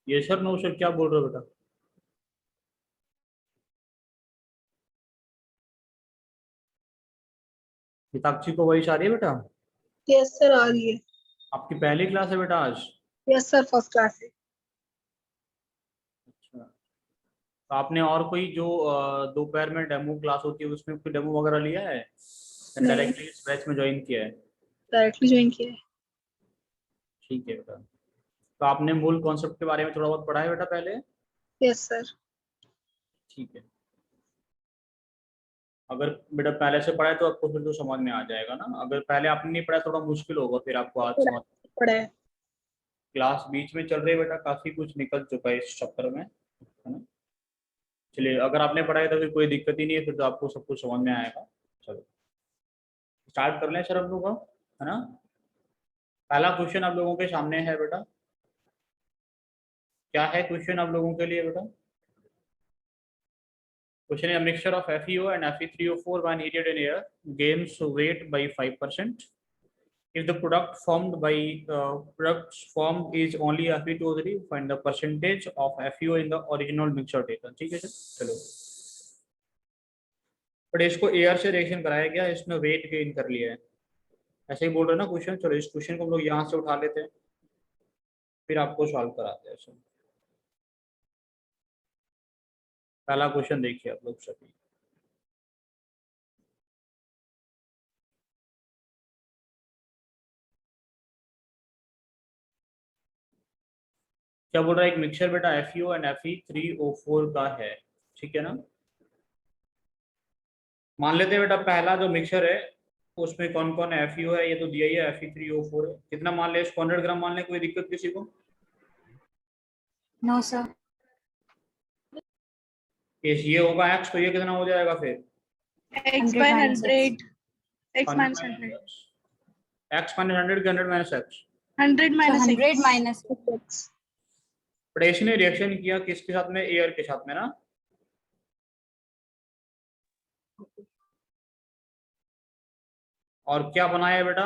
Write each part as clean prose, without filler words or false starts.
ये sir no sir क्या बोल रहे हो बेटा? हिताक्षी को वही आ रही है बेटा? यस सर आ रही है। आपकी पहली क्लास है बेटा आज? यस सर फर्स्ट क्लास है। अच्छा, तो आपने और कोई जो दोपहर में डेमो क्लास होती है उसमें कोई डेमो वगैरह लिया है? नहीं, डायरेक्टली इस बैच में ज्वाइन किया है? डायरेक्टली ज्वाइन किया है। ठीक है बेटा। तो आपने मूल कॉन्सेप्ट के बारे में थोड़ा बहुत पढ़ा है बेटा पहले? Yes sir. ठीक है। अगर बेटा पहले से पढ़ा है तो आपको फिर तो समझ में आ जाएगा ना। अगर पहले आपने नहीं पढ़ा थोड़ा मुश्किल होगा फिर आपको आज पढ़ा समझ। पढ़ा है। क्लास बीच में चल रही है बेटा, काफी कुछ निकल चुका है इस चैप्टर में, है ना। चलिए, अगर आपने पढ़ा है तो फिर कोई दिक्कत ही नहीं है, फिर तो आपको सब कुछ समझ में आएगा। चलो स्टार्ट कर लें सर हम लोग, है ना। पहला क्वेश्चन आप लोगों के सामने है बेटा। क्या है क्वेश्चन आप लोगों के लिए बेटा? Question is a mixture of FeO and Fe3O4 when heated in air gains weight by 5%. If the products formed is only Fe2O3, find the percentage of FeO in the original mixture taken. ठीक है sir, चलो। But इसको air से reaction कराया गया, इसने weight gain कर लिया है, ऐसे ही बोल रहे ना क्वेश्चन। चलो इस क्वेश्चन को हम लोग यहाँ से उठा लेते हैं, फिर आपको सॉल्व कराते हैं सर। पहला क्वेश्चन देखिए आप लोग सभी। क्या बोल रहा है? एक मिक्सचर बेटा FeO एंड Fe3O4 का है, ठीक है ना। मान लेते हैं बेटा पहला जो मिक्सचर है उसमें कौन कौन FeO है, ये तो दिया ही है, Fe3O4 है। कितना मान ले इसको? 100 ग्राम मान ले, कोई दिक्कत किसी को? No sir. ये होगा x, तो ये कितना हो जाएगा फिर? x by 100 x minus 100 x minus 100 100 minus x। 100 minus 100 minus x। But इसने रिएक्शन किया किसके साथ में? एयर के साथ में ना। और क्या बनाया है बेटा?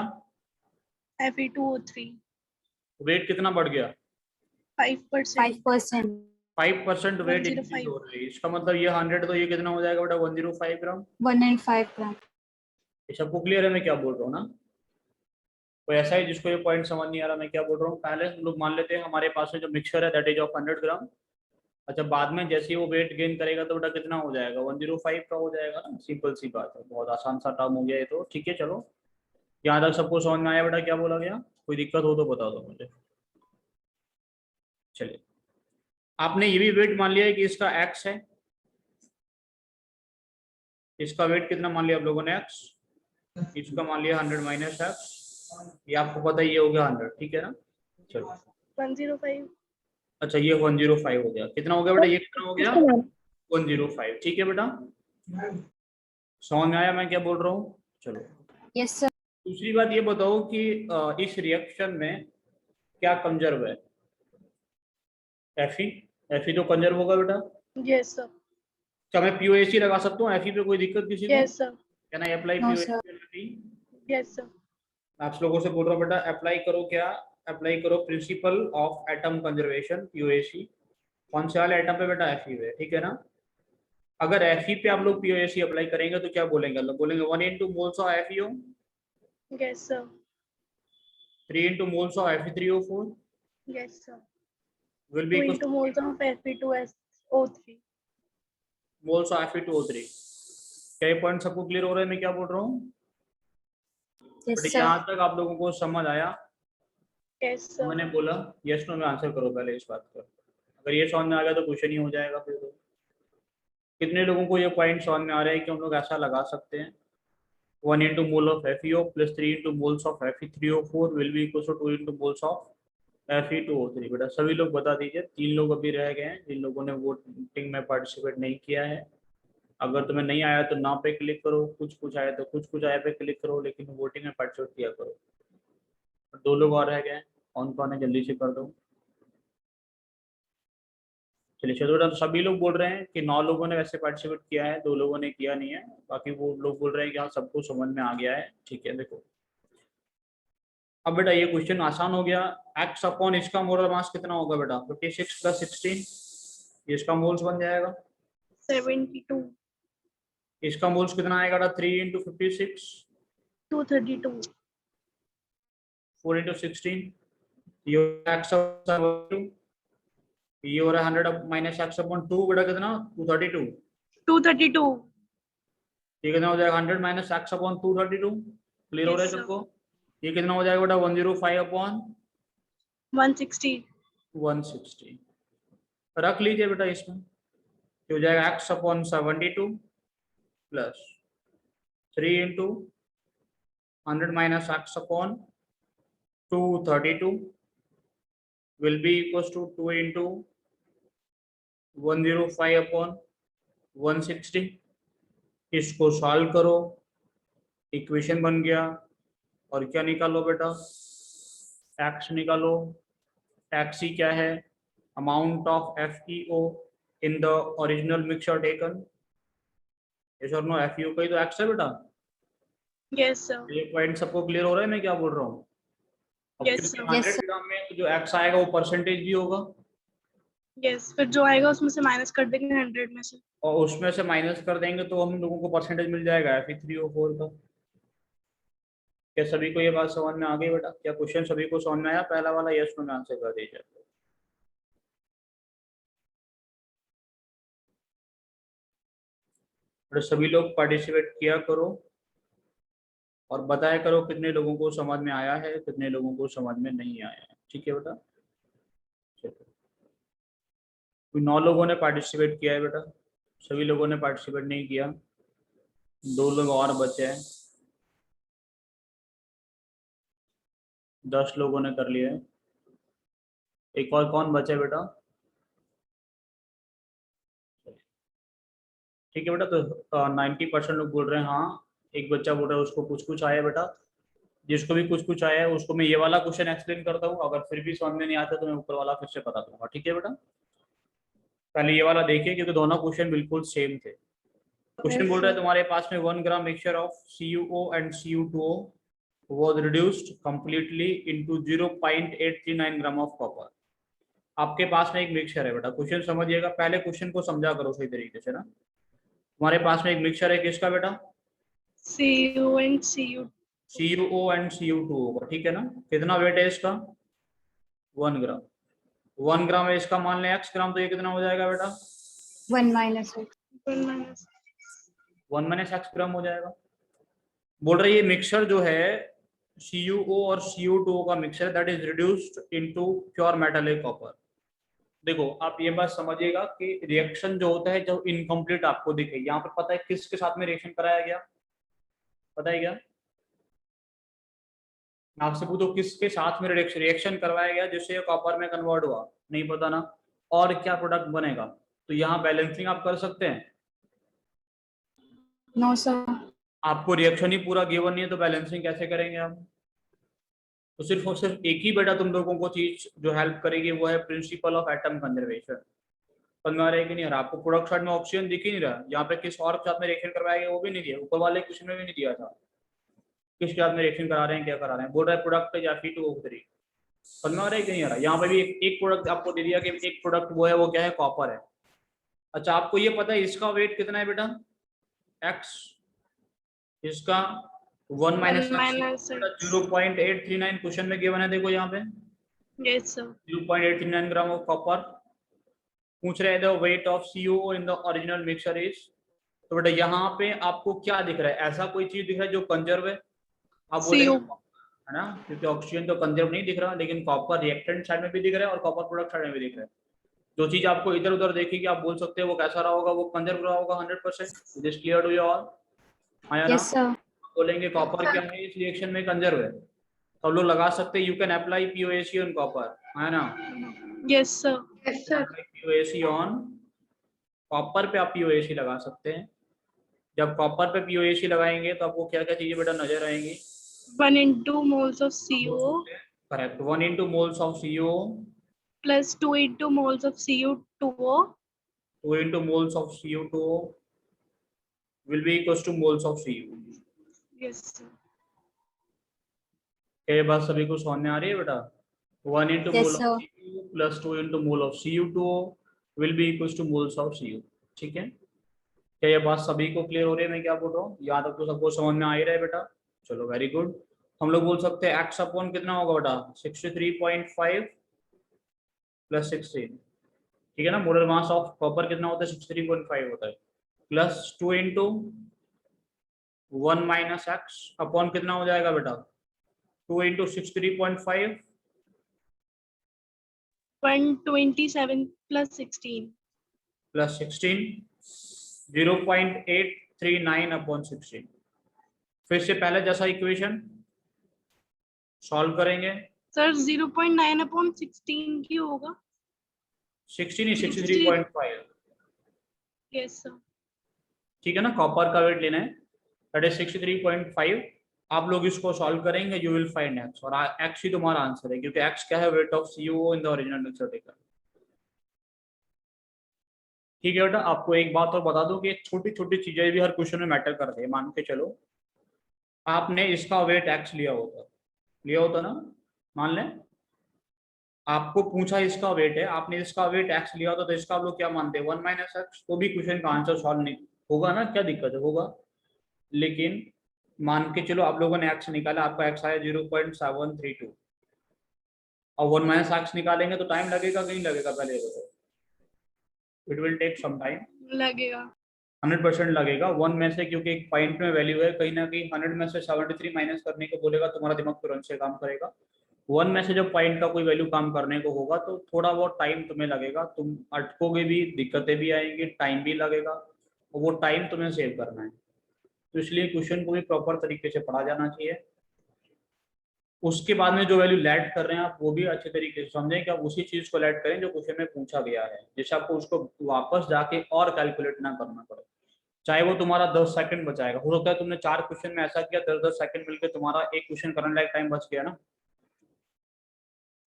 Fe2O3 वेट कितना बढ़ गया? 5%। 5%। 5% वेट 105। इंक्रीज हो रही है। इसका मतलब ये 100, तो ये कितना हो जाएगा बेटा? 105 ग्राम। 105 ग्राम। ये सबको क्लियर है मैं क्या बोल रहा हूँ ना? कोई ऐसा है जिसको ये पॉइंट समझ नहीं आ रहा मैं क्या बोल रहा हूँ? पहले हम लोग मान लेते हैं हमारे पास में जो मिक्सचर है दैट इज ऑफ 100 ग्राम। अच्छा, बाद में जैसे ही वो वेट गेन करेगा तो बेटा कितना हो जाएगा? 105 का हो जाएगा ना। सिंपल सी बात है, बहुत आसान सा टर्म हो गया है। तो ठीक है, चलो यहाँ तक सबको समझ में आया बेटा क्या बोला गया? कोई दिक्कत हो तो बता दो मुझे। चलिए, आपने ये भी वेट मान लिया है कि इसका एक्स है। इसका वेट कितना मान लिया आप लोगों ने? एक्स। इसका मान लिया 100 माइनस एक्स। ये आपको पता ही, ये हो गया 100, ठीक है ना। चलो 105। अच्छा, ये 105 हो गया। कितना हो गया बेटा? ये कितना हो गया? 105। ठीक है बेटा, समझ में आया मैं क्या बोल रहा हूँ? चलो यस सर। दूसरी बात ये बताओ कि इस रिएक्शन में क्या कंजर्व है? Fe। Fe तो कंजर्व होगा बेटा। Yes sir. क्या मैं POAC लगा सकता हूँ Fe पे? कोई दिक्कत किसी को? Yes sir. Can I apply no POAC sir. on Fe? Yes sir. आप लोगों से बोल रहा हूँ बेटा, अप्लाई करो। क्या अप्लाई करो? Principle of atom conservation, POAC। कौन से वाले एटम पे बेटा? Fe पे, ठीक है ना। अगर Fe पे आप लोग POAC अप्लाई करेंगे तो क्या बोलेंगे? लोग बोलेंगे 1 into moles of FeO, yes sir. 3 into moles of Fe3O4 yes sir. will 2 be equal into to moles of Fe2SO3। moles of Fe2O3। क्या ये पॉइंट सबको क्लियर हो रहा है मैं क्या बोल रहा हूँ? Yes but sir. यहाँ तक आप लोगों को समझ आया? यस तो सर। मैंने बोला यस नो में आंसर करो पहले इस बात का। अगर ये समझ में आ गया तो क्वेश्चन ही हो जाएगा फिर तो। कितने लोगों को ये पॉइंट समझ में आ रहा है कि हम लोग ऐसा लगा सकते हैं 1 into mole of FeO plus 3 into moles of Fe3O4 will be equal to 2 into moles of Fe2O3। बेटा सभी लोग बता दीजिए। 3 लोग अभी रह गए हैं जिन लोगों ने वोटिंग में पार्टिसिपेट नहीं किया है। अगर तुम्हें नहीं आया तो ना पे क्लिक करो, कुछ कुछ आया तो कुछ आया पे क्लिक करो, लेकिन वोटिंग में पार्टिसिपेट किया करो। 2 लोग और रह गए हैं, कौन कौन है जल्दी से कर दो। चलिए चलो, सभी लोग बोल रहे हैं कि 9 लोगों ने वैसे पार्टिसिपेट किया है, 2 लोगों ने किया नहीं है। बाकी वो लोग बोल रहे हैं कि हाँ सबको समझ में आ गया है। ठीक है, देखो अब बेटा ये क्वेश्चन आसान हो गया। x अपॉन इसका मोलर मास कितना होगा बेटा? 56 + 16, इसका मोल्स बन जाएगा। 72, इसका मोल्स कितना आएगा बेटा? 3 × 56, 232, 4 × 16, ये x ये हो रहा है 100 माइनस x अपॉन 2 बेटा कितना? 232। 232. ये कितना हो जाएगा? 100 माइनस x अपॉन 232। क्लियर हो रहा है Yes, sir. सबको? ये कितना हो जाएगा बेटा? 105 अपॉन 160. 160 रख लीजिए बेटा इसमें। ये हो जाएगा x upon 72 plus 3 × 100 minus x upon 232 will be equals to 2 × 105 upon 160। इसको सॉल्व करो, इक्वेशन बन गया। और क्या निकालो बेटा? x निकालो। x ही क्या है? Amount of FeO in the original mixture taken. Yes और नो? FeO का ही तो x है बेटा। Yes, sir. ये पॉइंट सबको क्लियर हो रहा है मैं क्या बोल रहा हूँ? अब Yes, क्योंकि sir. 100 ग्राम में जो x आएगा वो परसेंटेज भी होगा, Yes. फिर जो आएगा उसमें से माइनस कर देंगे 100 में से. और उसमें से माइनस कर देंगे तो हम लोगों को परसेंटेज मिल जाएगा Fe3O4 का। क्या सभी को ये बात समझ में आ गई बेटा? क्या क्वेश्चन सभी को समझ में आया? पहला वाला यस नो में आंसर कर दीजिए। तो सभी लोग पार्टिसिपेट किया करो और बताया करो कितने लोगों को समझ में आया है, कितने लोगों को समझ में नहीं आया है। ठीक है बेटा? कोई 9 लोगों ने पार्टिसिपेट किया है बेटा, सभी लोगों ने पार्टिसिपेट नहीं किया। 2 लोग और बचे हैं, 10 लोगों ने कर लिया है। एक और कौन बचे बेटा? ठीक है बेटा, तो 90% लोग बोल रहे हैं हाँ। एक बच्चा बोल रहा है उसको कुछ कुछ आया बेटा। जिसको भी कुछ कुछ आया है उसको मैं ये वाला क्वेश्चन एक्सप्लेन करता हूँ, अगर फिर भी समझ में नहीं आता तो मैं ऊपर वाला फिर से बता दूंगा। ठीक है बेटा? पहले ये वाला देखिए क्योंकि दोनों क्वेश्चन बिल्कुल सेम थे। क्वेश्चन बोल रहा है तुम्हारे पास में 1 gram mixture of CuO and Cu2O was reduced completely into 0.839 gram of copper. आपके पास में एक मिक्सचर है बेटा, क्वेश्चन समझिएगा, पहले क्वेश्चन को समझा करो सही तरीके से ना। तुम्हारे पास में एक मिक्सचर है किसका बेटा? Cu and Cu. CuO and Cu2O का। ठीक है ना? कितना वेट है इसका? 1 ग्राम। 1 ग्राम है इसका, मान लें x ग्राम, तो ये कितना हो जाएगा बेटा? 1 minus x. 1 minus. 1 minus x ग्राम हो जाएगा। बोल रहे ये मिक्सचर जो है CuO और Cu2O का mixture that is reduced into pure metallic copper. देखो आप ये बात समझिएगा कि रिएक्शन जो होता है जो इनकम्प्लीट आपको दिखे, यहाँ पर पता है किसके साथ में रिएक्शन कराया गया? पता है क्या? आपसे पूछो किसके साथ में रिएक्शन करवाया गया जिससे कॉपर में कन्वर्ट हुआ? नहीं पता ना। और क्या प्रोडक्ट बनेगा? तो यहाँ बैलेंसिंग आप कर सकते हैं। No, sir. आपको रिएक्शन ही पूरा गिवन नहीं है तो बैलेंसिंग कैसे करेंगे आप? तो सिर्फ और सिर्फ एक ही बेटा तुम लोगों को चीज जो हेल्प करेगी वो है प्रिंसिपल ऑफ एटम कंजर्वेशन। समझ रहे कि नहीं? रहा आपको प्रोडक्ट साइड में ऑप्शन दिख ही नहीं रहा, यहाँ पे किस और के साथ में रिएक्शन करवाया गया वो भी नहीं दिया, ऊपर वाले क्वेश्चन में भी नहीं दिया था किसके साथ में रिएक्शन करा रहे हैं, क्या करा रहे हैं। बोल रहा है प्रोडक्ट या Fe2O3। समझ में आ रहा है कि नहीं आ रहा? यहाँ पे भी एक प्रोडक्ट आपको दे दिया कि एक प्रोडक्ट वो है, वो क्या है? कॉपर है। अच्छा आपको ये पता है इसका वेट कितना है बेटा? x। इसका 1 माइनस 0.839 क्वेश्चन में गिवन है, देखो यहाँ पे Yes, sir. 0.839 gram of copper. पूछ रहे थे weight of CuO in the original mixture is. तो बेटा यहाँ पे आपको क्या दिख रहा है? ऐसा कोई चीज दिख रहा है जो कंजर्व है? आप बोलेंगे Cu. है ना, क्योंकि ऑक्सीजन तो कंजर्व नहीं दिख रहा, लेकिन कॉपर रिएक्टेंट साइड में भी दिख रहा है और कॉपर प्रोडक्ट साइड में भी दिख रहा है। जो चीज आपको इधर उधर देखेगी आप बोल सकते हैं वो कैसा रहा होगा? वो कंजर्व रहा होगा 100%। This clear to you all? आया ना? Yes, sir. बोलेंगे कॉपर क्या है इस रिएक्शन में? कंजर्व है। तो लोग लगा सकते हैं you can apply POAC on copper, है ना? Yes, sir. Yes, sir. POAC on copper पे आप POAC लगा सकते हैं। जब कॉपर पे POAC लगाएंगे तो आपको क्या क्या चीजें बेटा नजर आएंगी? 1 into moles of CuO correct, 1 into moles of CuO plus 2 into moles of Cu2O 2 into moles of Cu2O will be equals to moles of Cu. Yes, sir. क्या ये बात सभी को समझ में आ रही है बेटा? 1 into Yes, mole sir. of Cu plus 2 into mole of Cu2O will be equals to moles of Cu. ठीक है, क्या ये बात सभी को क्लियर हो रही है मैं क्या बोल रहा हूँ? यहाँ तक तो सबको समझ में आ ही रहा है बेटा? चलो वेरी गुड। हम लोग बोल सकते हैं x अपॉन कितना होगा बेटा? 63.5 प्लस 16, ठीक है ना। मोलर मास ऑफ कॉपर कितना होता है? 63.5 होता है, plus 2 into 1 minus x upon कितना हो जाएगा बेटा? 2 इंटू 63.5 127 plus 16. Plus 16 0.839 upon 16। फिर से पहले जैसा इक्वेशन सॉल्व करेंगे। सर 0.9 upon 16 क्यों होगा? 16 ही 63.5, यस सर। ठीक है ना। कॉपर का वेट लेना है, दैट इज 63.5। आप लोग इसको सॉल्व करेंगे, यू विल फाइंड एक्स, और एक्स ही तुम्हारा आंसर है, क्योंकि एक्स क्या है? Weight of CuO in the original mixer taker. ठीक है बेटा, आपको एक बात और बता दूं कि छोटी छोटी चीजें भी हर क्वेश्चन में मैटर करती है। मान के चलो आपने इसका वेट एक्स लिया होता ना, मान लें आपको पूछा इसका वेट है, आपने इसका वेट एक्स लिया होता, तो इसका आप लोग क्या मानते हैं? 1 माइनस एक्स, तो भी क्वेश्चन का आंसर सॉल्व नहीं होगा ना, क्या दिक्कत है? होगा। लेकिन मान के चलो आप लोगों ने एक्स निकाला, आपका एक्स आया 0.732, और 1 माइनस एक्स निकालेंगे तो टाइम लगेगा कि नहीं लगेगा? पहले ये बताओ। It will take some time, लगेगा। 100% लगेगा। 1 में से, क्योंकि एक पॉइंट में वैल्यू है, कहीं ना कहीं 100 में से 73 माइनस करने को बोलेगा, तुम्हारा दिमाग तुरंत से काम करेगा। 1 में से जब पॉइंट का कोई वैल्यू काम करने को होगा तो थोड़ा बहुत टाइम तुम्हें लगेगा, तुम अटकोगे भी, दिक्कतें भी आएंगी, टाइम भी लगेगा, और वो टाइम तुम्हें सेव करना है। तो इसलिए क्वेश्चन को भी प्रॉपर तरीके से पढ़ा जाना चाहिए। उसके बाद में जो वैल्यू लैड कर रहे हैं आप, वो भी अच्छे तरीके से समझें कि आप उसी चीज को लैड करें जो क्वेश्चन में पूछा गया है, जिससे आपको उसको वापस जाके और कैलकुलेट ना करना पड़े। चाहे वो तुम्हारा 10 सेकंड बचाएगा, हो सकता है तुमने 4 क्वेश्चन में ऐसा किया, 10-10 सेकंड मिलकर तुम्हारा एक क्वेश्चन करने लायक टाइम बच गया ना।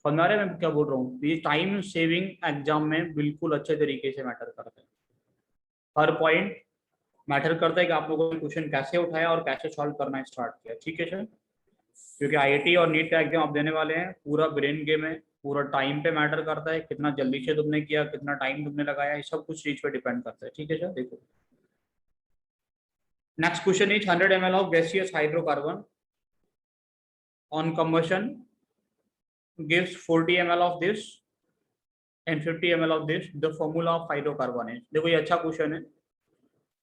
समझ रहे मैं क्या बोल रहा हूँ? ये टाइम सेविंग एग्जाम में बिल्कुल अच्छे तरीके से मैटर करता है। हर पॉइंट मैटर करता है कि आप लोगों ने क्वेश्चन कैसे उठाया और कैसे सॉल्व करना स्टार्ट किया। ठीक है सर, क्योंकि IIT और नीट का एग्जाम आप देने वाले हैं, पूरा ब्रेन गेम है, पूरा टाइम पे मैटर करता है, कितना जल्दी से तुमने किया, कितना टाइम तुमने लगाया, ये सब कुछ चीज पे डिपेंड करता है। ठीक है सर, देखो next question is 100 ml of gaseous hydrocarbon on combustion gives 40 ml of this and 50 ml of this, the formula of hydrocarbon is। देखो ये अच्छा क्वेश्चन है,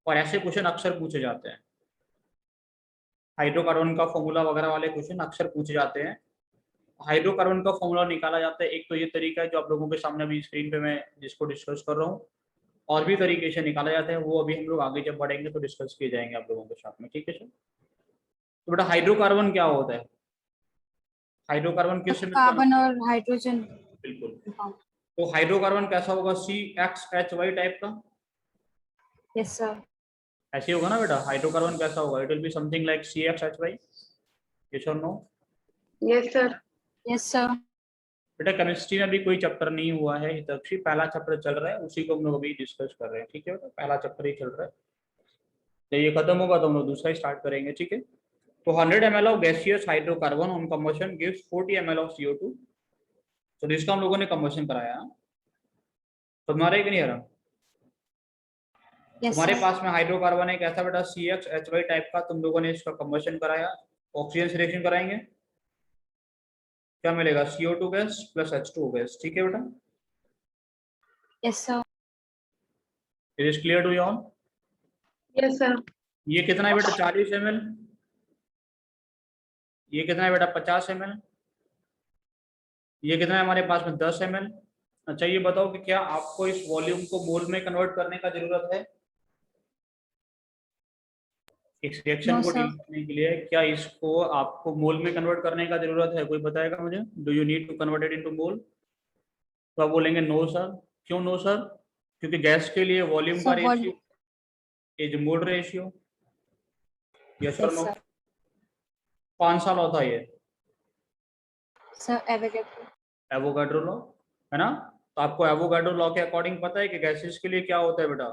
और ऐसे क्वेश्चन अक्सर पूछे जाते हैं। हाइड्रोकार्बन का फॉर्मूला वगैरह वाले क्वेश्चन अक्सर पूछे जाते हैं। हाइड्रोकार्बन का फॉर्मूला निकाला जाता है, एक तो ये तरीका है जो आप लोगों के सामने अभी स्क्रीन पे मैं जिसको डिस्कस कर रहा हूँ, और भी तरीके से निकाला जाता है, वो अभी हम लोग आगे जब बढ़ेंगे तो डिस्कस किए जाएंगे आप लोगों के साथ में। ठीक है सर, तो बेटा हाइड्रोकार्बन क्या होता है? हाइड्रोकार्बन किससे मिलकर? कार्बन और हाइड्रोजन। बिल्कुल। तो हाइड्रोकार्बन कैसा होगा? CXHY टाइप का। Yes sir. ऐसे होगा ना बेटा? हाइड्रोकार्बन कैसा होगा? It will be something like CXHY। Yes और no? Yes sir. Yes sir. बेटा केमिस्ट्री में अभी कोई चैप्टर नहीं हुआ है हितक्षी, पहला चैप्टर चल रहा है, उसी को हम लोग अभी डिस्कस कर रहे हैं। ठीक है बेटा, पहला चैप्टर ही चल रहा है, जब ये खत्म होगा तो हम लोग दूसरा स्टार्ट करेंगे। ठीक है, तो 100 ml of gaseous hydrocarbon on combustion gives 40 ml of CO2। तो जिसका हम लोगों ने कंबशन कराया, तो तुम्हारा कि नहीं आ रहा? यस तुम्हारे सर। पास में हाइड्रोकार्बन है कैसा बेटा? CXHY टाइप का, तुम लोगों ने इसका कंबशन कराया, ऑक्सीजन से रिएक्शन कराएंगे, क्या मिलेगा? CO2 gas plus H2O gas. ठीक है बेटा, yes sir. It is clear to you all? Yes sir. ये कितना है बेटा? 40 ml। ये कितना है बेटा? 50 ml। ये कितना है हमारे पास में? 10 ml। अच्छा ये बताओ कि क्या आपको इस वॉल्यूम को मोल में कन्वर्ट करने का जरूरत है इस रिएक्शन नो को सर। डील करने के लिए? क्या इसको आपको मोल में कन्वर्ट करने का जरूरत है? कोई बताएगा मुझे? Do you need to convert it into mole? तो आप बोलेंगे नो सर। क्यों नो सर? क्योंकि गैस के लिए वॉल्यूम का sir ratio is mole ratio. Yes और यस नो? सर। कौन सा लॉ था ये? Sir Avogadro. एवोगाड्रो लॉ, है ना। तो आपको एवोगाड्रो लॉ के अकॉर्डिंग पता है कि गैसेस के लिए क्या होता है बेटा?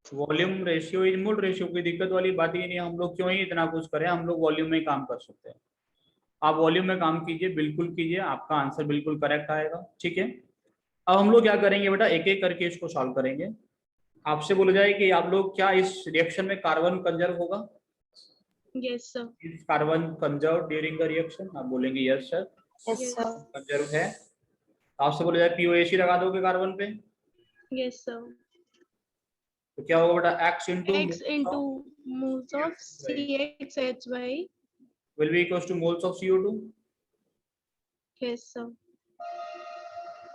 Volume ratio is mole ratio. कोई दिक्कत वाली बात ही नहीं, हम लोग क्यों ही इतना कुछ करें, हम लोग वॉल्यूम में ही काम कर सकते हैं। आप वॉल्यूम में काम कीजिए, बिल्कुल कीजिए, आपका आंसर बिल्कुल करेक्ट आएगा। ठीक है, अब हम लोग क्या करेंगे बेटा, एक एक करके इसको सॉल्व करेंगे। आपसे बोला जाए कि आप लोग क्या इस रिएक्शन में कार्बन कंजर्व होगा? Yes, sir. Is carbon conserve during the reaction? आप बोलेंगे yes sir, Yes, Yes. sir. Conserve है। आपसे बोला जाए POAC लगा दोगे कार्बन पे, Yes, sir. तो क्या होगा बेटा, X X into moles of CXHY. will be equals to moles of CO2. Yes, sir.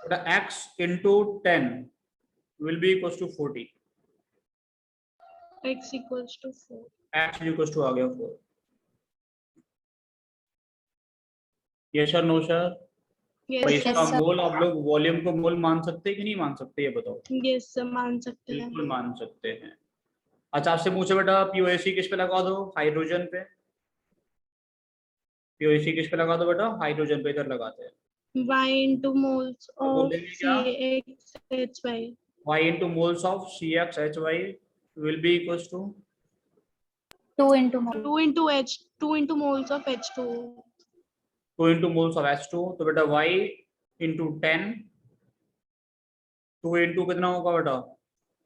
बेटा X into 10 will be equals to 40. X equals to 4. X equals to आ गया 4। Yes sir, no sir? Yes, भाई Yes, इसका sir. Mole आप लोग volume को मोल मान सकते हैं कि नहीं मान सकते, ये बताओ। yes, sir. मान सकते हैं। बिल्कुल मान सकते हैं। अच्छा, आपसे पूछे बेटा POAC किस पे लगा दो? हाइड्रोजन पे। POAC किस पे लगा दो बेटा? हाइड्रोजन पे, इधर लगाते हैं। Y into moles तो बोल of देंगे क्या, CXHY. Y into moles of CXHY will be equals to 2 into mole. 2 into H. 2 into moles of H2. 2 into moles of H2। तो बेटा Y into 10, 2 into कितना होगा बेटा?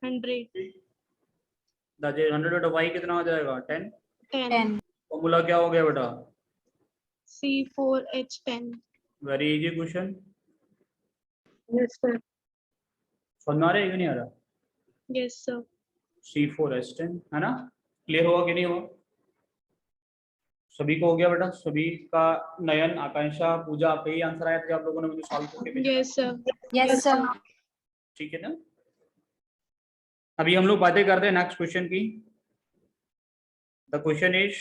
100. 100 बेटा, Y कितना हो जाएगा? 10। 10. 10. फॉर्मूला क्या हो गया बेटा? C4H10. Very easy question. Yes, sir. समझ में आ रहा है कि नहीं आ रहा? Yes, sir. C4H10 है ना? क्लियर हुआ कि नहीं हुआ? सभी को हो गया बेटा? सभी का, नयन, आकांक्षा, पूजा, आपका ही आंसर आया था आप लोगों ने मुझे सॉल्व करके भेजा? Yes, sir. Yes, sir. ठीक है ना? अभी हम लोग बातें करते हैं नेक्स्ट क्वेश्चन की। द क्वेश्चन इज,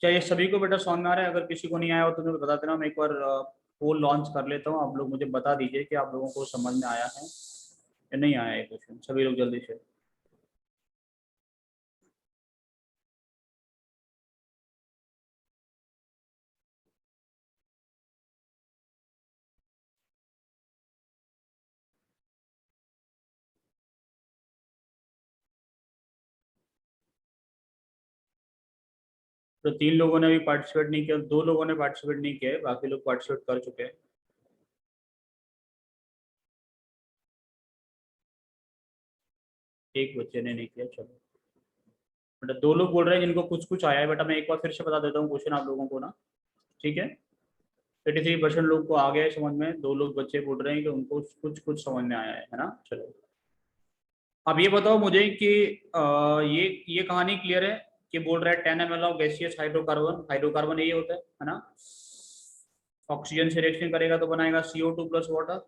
चाहिए सभी को बेटा समझ में आ रहा है? अगर किसी को नहीं आया हो तो मुझे बता देना, मैं एक बार पोल लॉन्च कर लेता हूँ, आप लोग मुझे बता दीजिए कि आप लोगों को समझ में आया है या नहीं आया है क्वेश्चन। सभी लोग जल्दी से। तो 3 लोगों ने अभी पार्टिसिपेट नहीं किया, 2 लोगों ने पार्टिसिपेट नहीं किया है, बाकी लोग पार्टिसिपेट कर चुके हैं। एक बच्चे ने नहीं किया, चलो बेटा 2 लोग बोल रहे हैं जिनको कुछ कुछ आया है। बेटा मैं एक बार फिर से बता देता हूँ क्वेश्चन आप लोगों को ना, ठीक है? 33% लोग को आ गया है समझ में, 2 लोग बच्चे बोल रहे हैं कि उनको कुछ कुछ समझ में आया है ना? चलो अब ये बताओ मुझे कि ये कहानी क्लियर है कि बोल रहा है 10 ml of gaseous hydrocarbon, hydrocarbon यही होता है ना? ऑक्सीजन से रिएक्शन करेगा तो बनाएगा CO2 प्लस वाटर।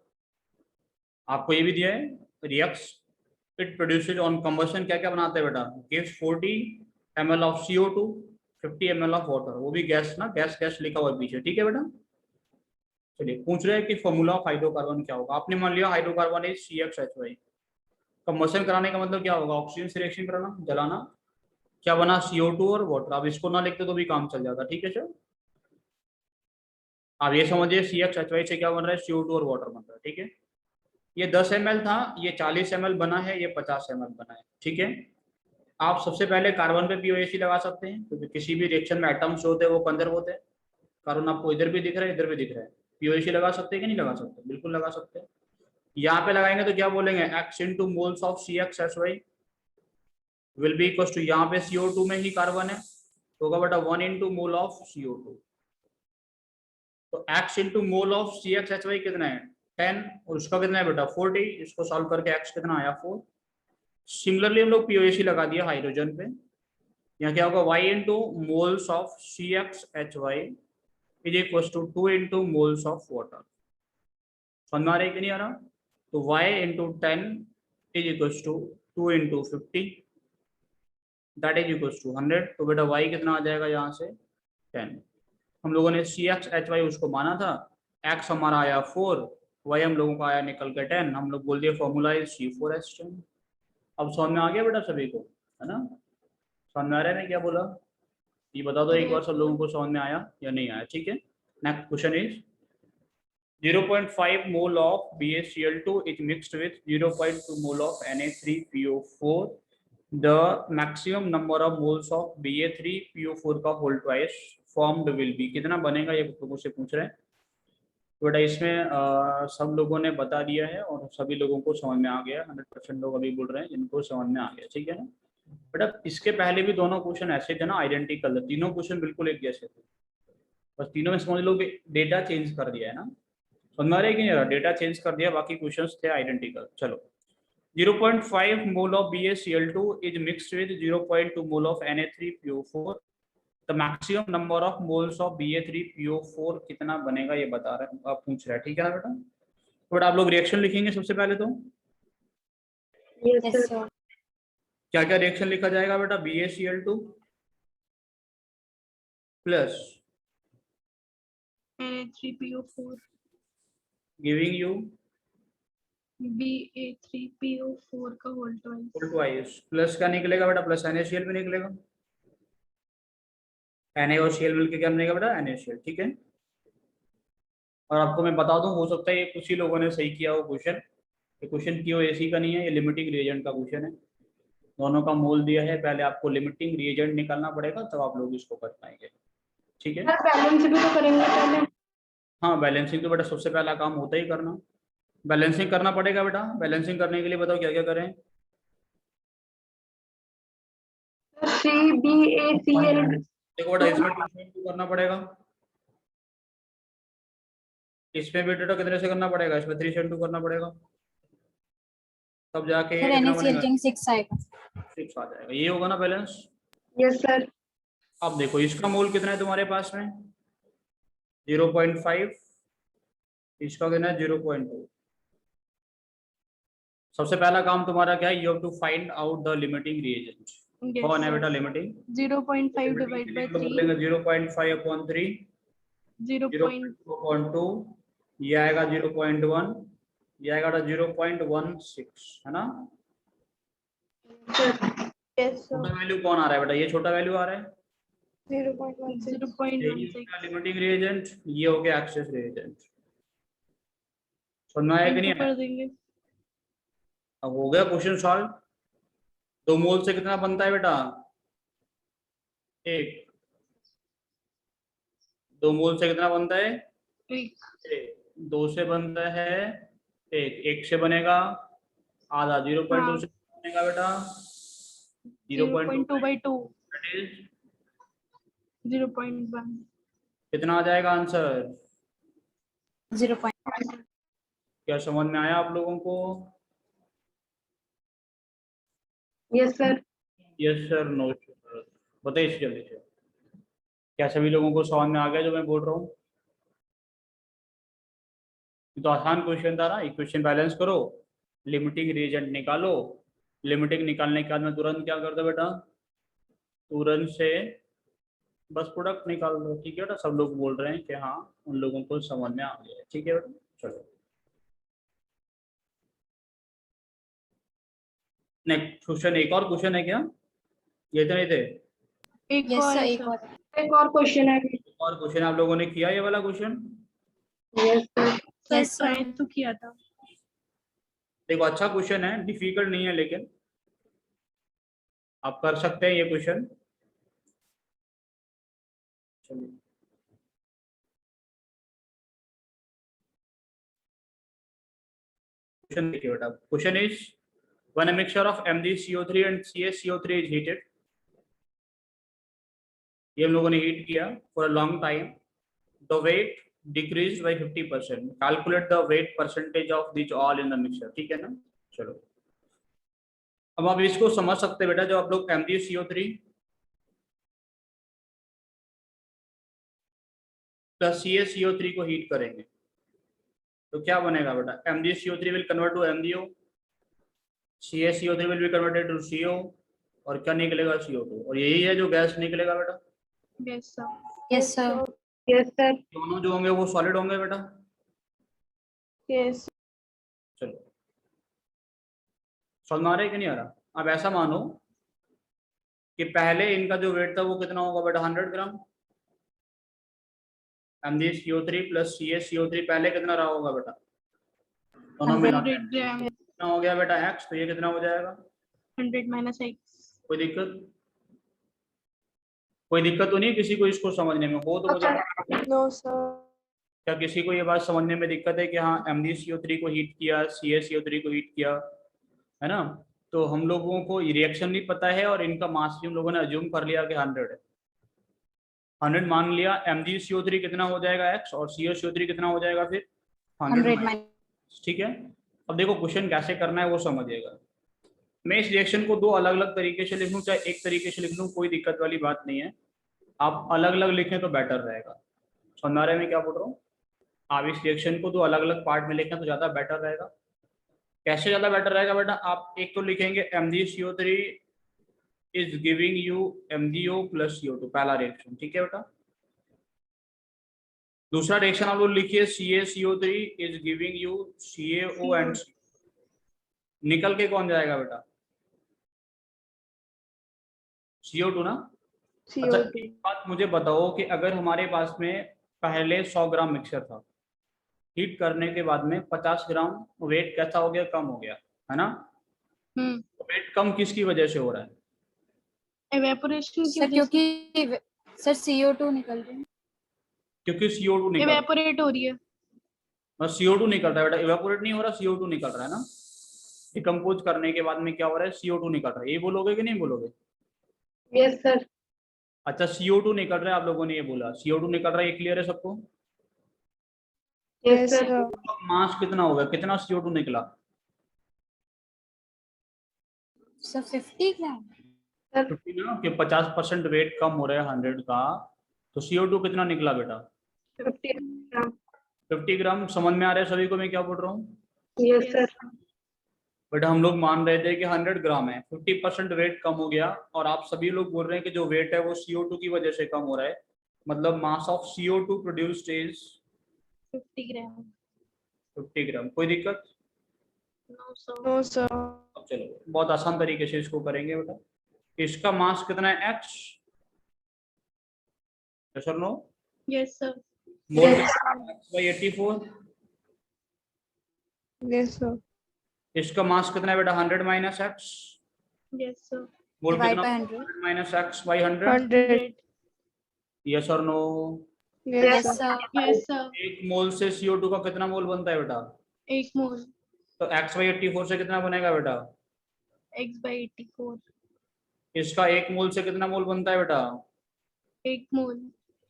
आपको ये भी दिया है, reacts it produces on combustion, क्या क्या बनाते हैं बेटा? Gives 40 ml of CO2, 50 ml of water, वो भी गैस ना, गैस गैस लिखा हुआ है पीछे, ठीक है बेटा? चलिए, पूछ रहे हैं कि फॉर्मूला ऑफ हाइड्रोकार्बन क्या होगा। आपने मान लिया हाइड्रोकार्बन इज CXHY। कंबशन कराने का मतलब क्या होगा? ऑक्सीजन से रिएक्शन कराना, जलाना। क्या बना? CO2 और वाटर। आप इसको ना लिखते तो भी काम चल जाता, ठीक है सर? आप ये समझिए CXHY से क्या बन रहा है? CO2 और वाटर बन रहा है, ठीक है? ये 10 ml था, ये 40 ml बना है, ये 50 ml बना है, ठीक है? आप सबसे पहले कार्बन पे POAC लगा सकते हैं, क्योंकि किसी भी रिएक्शन में एटम्स होते हैं वो कंजर्व होते हैं। कार्बन आपको इधर भी दिख रहा है, इधर भी दिख रहा है। POAC लगा सकते हैं कि नहीं लगा सकते? बिल्कुल लगा सकते हैं। यहाँ पे लगाएंगे तो क्या बोलेंगे? X into moles of CXHY will be equal to, यहाँ पे CO2 में ही कार्बन है तो होगा बेटा 1 into मोल ऑफ CO2। तो X into mole of CXHY कितना है? 10, और उसका कितना है बेटा? 40। इसको सॉल्व करके X कितना आया? 4। सिमिलरली हम लोग POAC लगा दिया हाइड्रोजन पे। यहाँ क्या होगा? Y into moles of CXHY is equal to 2 into moles of water. समझ में आ रहा है कि नहीं आ रहा? तो y into 10 is equal to 2 into 50, that is equal to 100। तो बेटा y कितना आ जाएगा यहाँ से? 10। हम लोगों ने CXHY उसको माना था, x हमारा आया 4, y हम लोगों का आया निकल के 10। हम लोग बोल दिए फॉर्मूला इज C4H10। अब समझ में आ गया बेटा सभी को, है ना? समझ में आ रहा है मैं क्या बोला? ये बता दो एक बार सब लोगों को समझ में आया या नहीं आया, ठीक है? Next question is 0.5 mole of BaCl2 is mixed with 0.2 mole of Na3PO4 the maximum number of moles of Ba3PO4 का whole twice formed will be, कितना बनेगा ये लोगों से पूछ रहे हैं। तो बेटा इसमें सब लोगों ने बता दिया है और सभी लोगों को समझ में आ गया, 100% लोग अभी बोल रहे हैं जिनको समझ में आ गया, ठीक है ना। बेटा इसके पहले भी दोनों क्वेश्चन ऐसे थे ना, आइडेंटिकल, तीनों क्वेश्चन बिल्कुल एक जैसे थे, बस तीनों में समझ लो कि डेटा चेंज कर दिया है ना, समझ में आ रहा है कि नहीं आ रहा, डेटा चेंज कर दिया, बाकी क्वेश्चंस थे आइडेंटिकल। चलो 0.5 mole of BaCl2 is mixed with 0.2 mole of Na3PO4, the maximum number of moles of Ba3PO4 कितना बनेगा ये बता रहे हैं, आप पूछ रहे हैं, ठीक है ना बेटा। तो बेटा आप लोग रिएक्शन लिखेंगे सबसे पहले तो, Yes, Yes, sir. क्या क्या रिएक्शन लिखा जाएगा बेटा, BaCl2 plus Na3PO4 giving you Ba3PO4 का होल ट्वाइस ट्वाइस, प्लस क्या निकलेगा बेटा, प्लस NaCl भी निकलेगा, Na और Cl मिलकर क्या बनेगा बेटा, NaCl, ठीक है। और आपको मैं बता दूं, हो सकता है ये कुछ ही लोगों ने सही किया हो क्वेश्चन, ये क्वेश्चन QAC का नहीं है, ये लिमिटिंग रिएजेंट का क्वेश्चन है, दोनों का मोल दिया है, पहले आपको लिमिटिंग रिएजेंट निकालना पड़ेगा तब आप लोग इसको कर पाएंगे, ठीक है। बैलेंस भी तो करेंगे पहले। हाँ बैलेंसिंग तो बेटा सबसे पहला काम होता ही करना, बैलेंसिंग करना पड़ेगा बेटा, बैलेंसिंग करने के लिए बताओ क्या क्या करें। CBACL देखो बेटा इसमें 2 करना पड़ेगा, इसमें भी बेटा कितने से करना पड़ेगा, इसमें 3/2 करना पड़ेगा, तब जाके सर कितना NaCl बनेगा, जिंक 6 आएगा। 6 आ जाएगा, ये होगा ना बैलेंस। Yes sir. अब देखो इसका मोल कितना है तुम्हारे पास में 0.5, इसका कितना है 0.2। सबसे पहला काम तुम्हारा क्या है, you have to find out the limiting reagent, कौन है बेटा लिमिटिंग, 0.5 डिवाइड बाय 3 लेंगे 0.5/3, 0.2, ये आएगा 0.1, ये आएगा 0.16, है ना। यस सर छोटा वैल्यू कौन आ रहा है बेटा, ये छोटा वैल्यू आ रहा है, 0.16 लिमिटिंग रिएजेंट, ये हो गया एक्सेस रिएजेंट, समझ में आया कि नहीं आया? कर देंगे। अब हो गया क्वेश्चन सॉल्व। 2 मोल से कितना बनता है बेटा, 1, 2 मोल से कितना बनता है, 1 2 से बनता है 1, 1 से बनेगा आधा, 0.2 से बनेगा बेटा 0.2 by 2 that is 0.1 कितना आ जाएगा आंसर, 0. क्या समझ में आया आप लोगों को? Yes sir. Yes sir, no sir, बताइए जल्दी से, क्या सभी लोगों को समझ में आ गया जो मैं बोल रहा हूँ? तो आसान क्वेश्चन था ना, इक्वेशन बैलेंस करो, लिमिटिंग रिएजेंट निकालो, लिमिटिंग निकालने के बाद में तुरंत क्या कर दो बेटा, तुरंत से बस प्रोडक्ट निकाल दो, ठीक है बेटा। सब लोग बोल रहे हैं कि हाँ उन लोगों को समझ में आ गया है, ठीक है बेटा। चलो नेक्स्ट क्वेश्चन, एक और क्वेश्चन है क्या, ये तो नहीं थे, एक यस और सर है एक सर। और। एक और क्वेश्चन है। एक और क्वेश्चन आप लोगों ने किया ये वाला question, yes sir. Sir yes sir. Try तो किया था। देखो अच्छा क्वेश्चन है, डिफिकल्ट नहीं है, लेकिन आप कर सकते हैं ये क्वेश्चन। चलिए क्वेश्चन देखिए बेटा, question is when a mixture of MgCO3 and CaCO3 is heated, ये हम लोगों ने हीट किया for a long time, the weight decreased by 50%, calculate the weight percentage of these all in the mixture, ठीक है ना। चलो अब आप इसको समझ सकते हैं बेटा, जो आप लोग MgCO3 प्लस CaCO3 को हीट करेंगे तो क्या बनेगा बेटा, MgCO3 will convert to MgO, CaCO3 will be converted to CO, और क्या निकलेगा CO2, और यही है जो गैस निकलेगा बेटा। Yes sir. Yes sir. Yes sir. दोनों जो होंगे वो सॉलिड होंगे बेटा। यस चलो समझ में आ रहा है कि नहीं आ रहा। अब ऐसा मानो कि पहले इनका जो वेट था वो कितना होगा बेटा, 100 ग्राम, MgCO3 प्लस CaCO3 पहले कितना रहा होगा बेटा, दोनों मिला 100 ग्राम। कितना हो गया बेटा x, तो ये कितना हो जाएगा 100 - x कोई दिक्कत? कोई दिक्कत तो नहीं है किसी को इसको समझने में? हो तो मुझे No, sir. क्या किसी को ये बात समझने में दिक्कत है कि हाँ MnCO3 को हीट किया, CaCO3 को हीट किया, है ना? तो हम लोगों को रिएक्शन नहीं पता है और इनका मास भी हम लोगों ने अज्यूम कर लिया कि 100 है। 100 मान लिया, MgCO3 कितना हो जाएगा x और CaCO3 कितना हो जाएगा फिर 100। ठीक है, अब देखो क्वेश्चन कैसे करना है वो समझिएगा। मैं इस रिएक्शन को दो अलग अलग तरीके से लिख लूँ चाहे एक तरीके से लिख लूँ, कोई दिक्कत वाली बात नहीं है। आप अलग अलग लिखें तो बेटर रहेगा। समझ आ रहा है मैं क्या बोल रहा हूँ? आप इस रिएक्शन को दो अलग अलग पार्ट में लिखें तो ज़्यादा बेटर रहेगा। कैसे ज़्यादा बेटर रहेगा बेटा? आप एक तो लिखेंगे MgCO3 is giving you MgO plus CO2, पहला रिएक्शन, ठीक है बेटा। दूसरा रिएक्शन आप लोग लिखिए CaCO3 is giving you CaO and निकल के कौन जाएगा बेटा? CO2 ना? अच्छा CO2. एक बात मुझे बताओ कि अगर हमारे पास में पहले 100 ग्राम मिक्सचर था, हीट करने के बाद में 50 ग्राम, वेट कैसा हो गया? कम हो गया, है ना? तो वेट कम किसकी वजह से हो रहा है? Evaporation की सर वजह से क्योंकि सर CO2 निकल रहे हैं। क्योंकि CO2 निकल रहा है। evaporate हो रही है. बस CO2 निकल रहा है बेटा, इवेपोरेट नहीं हो रहा, CO2 निकल रहा है ना। डिकम्पोज करने के बाद में क्या हो रहा है? CO2 निकल रहा है। ये बोलोगे कि नहीं बोलोगे? Yes, sir. अच्छा CO2 निकल रहा है, आप लोगों ने ये बोला CO2 निकल रहा है, ये क्लियर है सबको? Yes, sir. मास कितना होगा? कितना CO2 निकला? सर 50 ग्राम। 50 ना, कि 50% वेट कम हो रहा है 100 का, तो CO2 कितना निकला बेटा? 50 ग्राम. 50 ग्राम। समझ में आ रहा है सभी को मैं क्या बोल रहा हूँ? Yes, sir. बट हम लोग मान रहे थे कि 100 ग्राम है, 50% वेट कम हो गया और आप सभी लोग बोल रहे हैं कि जो वेट है वो CO2 की वजह से कम हो रहा है, मतलब mass of CO2 produced is 50 ग्राम. 50 ग्राम। कोई दिक्कत? No, sir. अब चलो बहुत आसान तरीके से इसको करेंगे बेटा। इसका मास कितना है? x, sir no Yes, sir. Mole Yes. x/84। Yes, sir. इसका मास कितना है बेटा? 100 माइनस एक्स। Yes, sir. मोल Divide कितना? by 100. 100 minus x by 100। 100. Yes और no? Yes, Yes sir. sir. Yes, sir. एक मोल से CO2 का कितना मोल बनता है बेटा? 1 mole. तो x/84 से कितना बनेगा बेटा? x/84. इसका एक मोल से कितना मोल बनता है बेटा? 1 mole.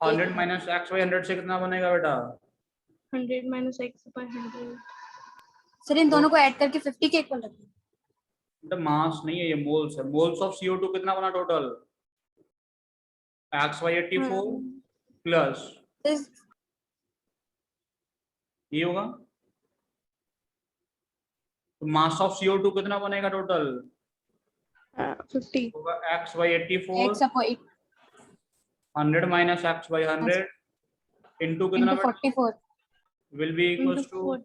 100 माइनस x/100 से कितना बनेगा बेटा? 100 minus x/100. सर इन दोनों को ऐड करके 50 के इक्वल रखिए। बेटा मास नहीं है ये, मोल्स है। मोल्स ऑफ CO2 कितना बना टोटल? x/84 प्लस ये होगा। तो मास ऑफ CO2 कितना बनेगा टोटल? 50. होगा x/84 x upon 100 minus x/100 into कितना into 44 will be equals Into to 4.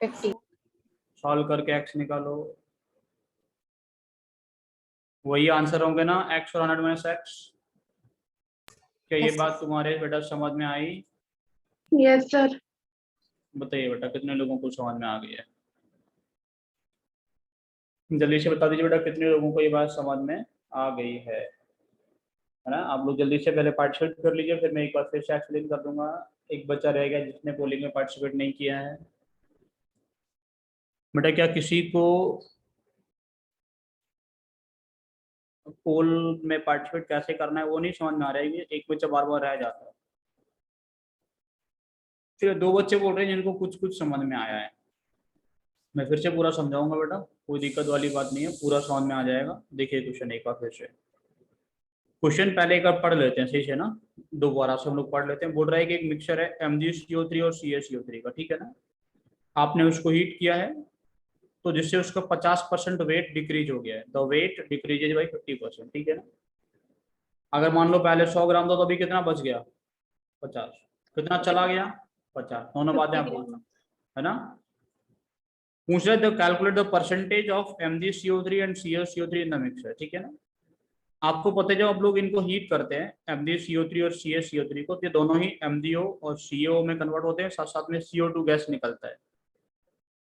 50। Solve करके x निकालो, वही आंसर होंगे ना, x और 100 माइनस x। क्या ये Yes, बात sir. तुम्हारे बेटा समझ में आई? Yes, sir. बताइए बेटा कितने लोगों को समझ में आ गई है? जल्दी से बता दीजिए बेटा कितने लोगों को ये बात समझ में आ गई है ना? आप लोग जल्दी से पहले पार्टिसिपेट कर लीजिए, फिर मैं एक बार फिर से एक्सप्लेन कर दूंगा। एक बच्चा रह गया जिसने पोलिंग में पार्टिसिपेट नहीं किया है। बेटा क्या किसी को पोल में पार्टिसिपेट कैसे करना है वो नहीं समझ में आ रहा है? एक बच्चा बार बार रह जाता है। फिर दो बच्चे बोल रहे हैं जिनको कुछ कुछ समझ में आया है। मैं फिर से पूरा समझाऊंगा बेटा, कोई दिक्कत वाली बात नहीं है, पूरा समझ में आ जाएगा। देखिए क्वेश्चन एक बार फिर से, क्वेश्चन पहले एक बार पढ़ लेते हैं सही से ना, दोबारा से हम लोग पढ़ लेते हैं। बोल रहा है कि एक मिक्सचर है MgCO3 और CaCO3 का, ठीक है ना? आपने उसको हीट किया है तो जिससे उसका 50% वेट डिक्रीज हो गया है। द वेट डिक्रीजेज बाई 50%, ठीक है ना? अगर मान लो पहले 100 ग्राम था तो अभी कितना बच गया? 50। कितना चला गया? 50। दोनों बातें आप बोलना, है ना? पूछ रहे थे calculate the percentage of MgCO3 and CaCO3 in the mixture, ठीक है ना? आपको पता है जब आप लोग इनको हीट करते हैं MgCO3 और CaCO3 को, ये दोनों ही MgO और CO में कन्वर्ट होते हैं, साथ साथ में CO2 गैस निकलता है।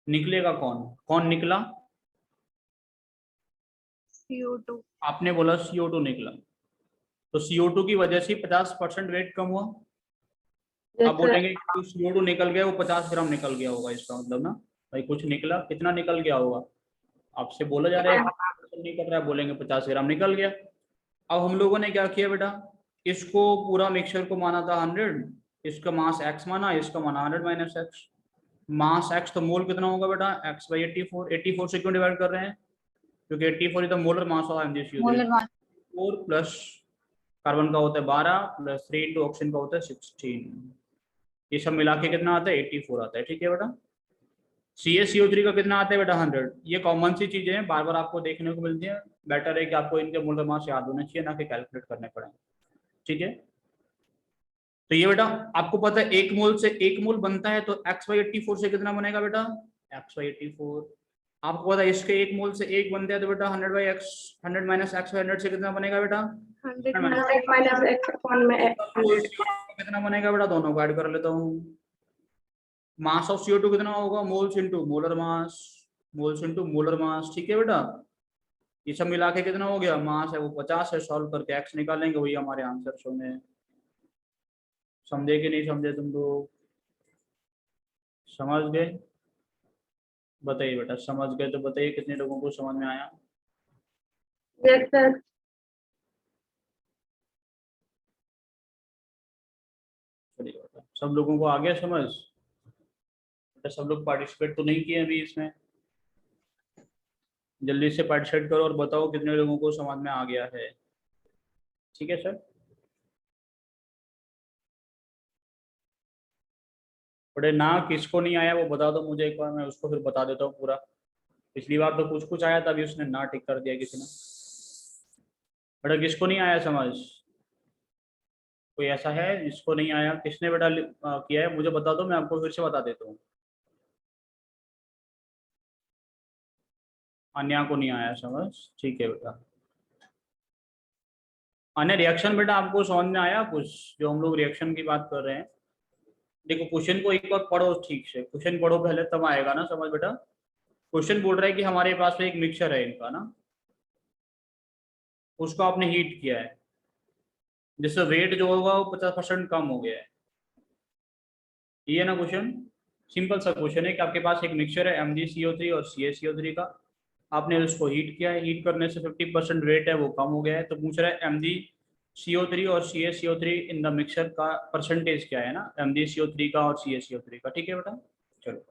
निकलेगा कौन? कौन निकला? CO2. आपने बोला CO2 निकला, तो CO2 की वजह से 50% वेट कम हुआ। Yes, आप sir. बोलेंगे कि CO2 निकल गया, वो 50 ग्राम निकल गया होगा, इसका मतलब ना भाई कुछ निकला, कितना निकल गया होगा? आपसे बोला जा रहा है निकल रहा है, बोलेंगे 50 ग्राम निकल गया। अब हम लोगों ने क्या किया बेटा, इसको पूरा मिक्सचर को माना था 100, इसका मास x माना, इसका माना 100 माइनस एक्स। मास x तो मोल कितना होगा बेटा, x बाई 84। 84 से क्यों डिवाइड कर रहे हैं? क्योंकि 84 तो molar mass of MgCO3। Molar mass 4 plus carbon का होता है 12 प्लस 3 इंटू ऑक्सीजन का होता है 16, ये सब मिला के कितना आता है 84 आता है। ठीक है बेटा। CaCO3 का कितना आता है बेटा 100। ये कॉमन सी चीजें हैं, बार बार आपको देखने को मिलती है, बेटर है कि आपको इनके मोलर मास याद होने चाहिए, ना कि कैलकुलेट करने पड़े। ठीक है, तो ये बेटा आपको पता है 1 मोल से 1 मोल बनता है, तो x/84 से कितना बनेगा बेटा, x/84। आपको पता है इसके 1 मोल से 1 बनता है, तो बेटा 100/x, 100 माइनस x 100 से कितना बनेगा बेटा 100 100 minus x upon में 100. कितना बनेगा बेटा, दोनों को ऐड कर लेता हूँ। मास ऑफ CO2 कितना होगा, moles into molar mass, moles into molar mass. ठीक है बेटा, ये सब मिला के कितना हो गया, मास है वो 50 है, सॉल्व करके x निकालेंगे, वही हमारे आंसर होंगे। समझे कि नहीं समझे तुम लोग? समझ गए? बताइए बेटा, समझ गए तो बताइए कितने लोगों को समझ में आया? Yes, sir. चलिए बेटा, सब लोगों को आ गया समझ? बेटा सब लोग पार्टिसिपेट तो नहीं किए अभी इसमें, जल्दी से पार्टिसिपेट करो और बताओ कितने लोगों को समझ में आ गया है। ठीक है सर। बड़े ना किसको नहीं आया वो बता दो मुझे एक बार, मैं उसको फिर बता देता हूँ पूरा। पिछली बार तो कुछ कुछ आया था, अभी उसने ना टिक कर दिया किसी ने। बेटा किसको नहीं आया समझ? कोई ऐसा है जिसको नहीं आया? किसने बेटा किया है मुझे बता दो, मैं आपको फिर से बता देता हूँ। अन्या को नहीं आया समझ? ठीक है बेटा। अन्य रिएक्शन बेटा आपको समझ में आया कुछ, जो हम लोग रिएक्शन की बात कर रहे हैं? देखो क्वेश्चन को एक बार पढ़ो ठीक से, क्वेश्चन पढ़ो पहले तब आएगा ना समझ बेटा। क्वेश्चन बोल रहा है कि हमारे पास में एक मिक्सचर है इनका ना, उसको आपने हीट किया है, जिससे वेट जो होगा वो 50% कम हो गया है। ये है ना क्वेश्चन? सिंपल सा क्वेश्चन है कि आपके पास एक मिक्सचर है MgCO3 और CaCO3 का, आपने उसको हीट किया है, हीट करने से 50% वेट है वो कम हो गया है, तो पूछ रहा है MgCO3 और CaCO3 इन द मिक्सचर का परसेंटेज क्या है ना, MgCO3 का और CaCO3 का। ठीक है बेटा। चलो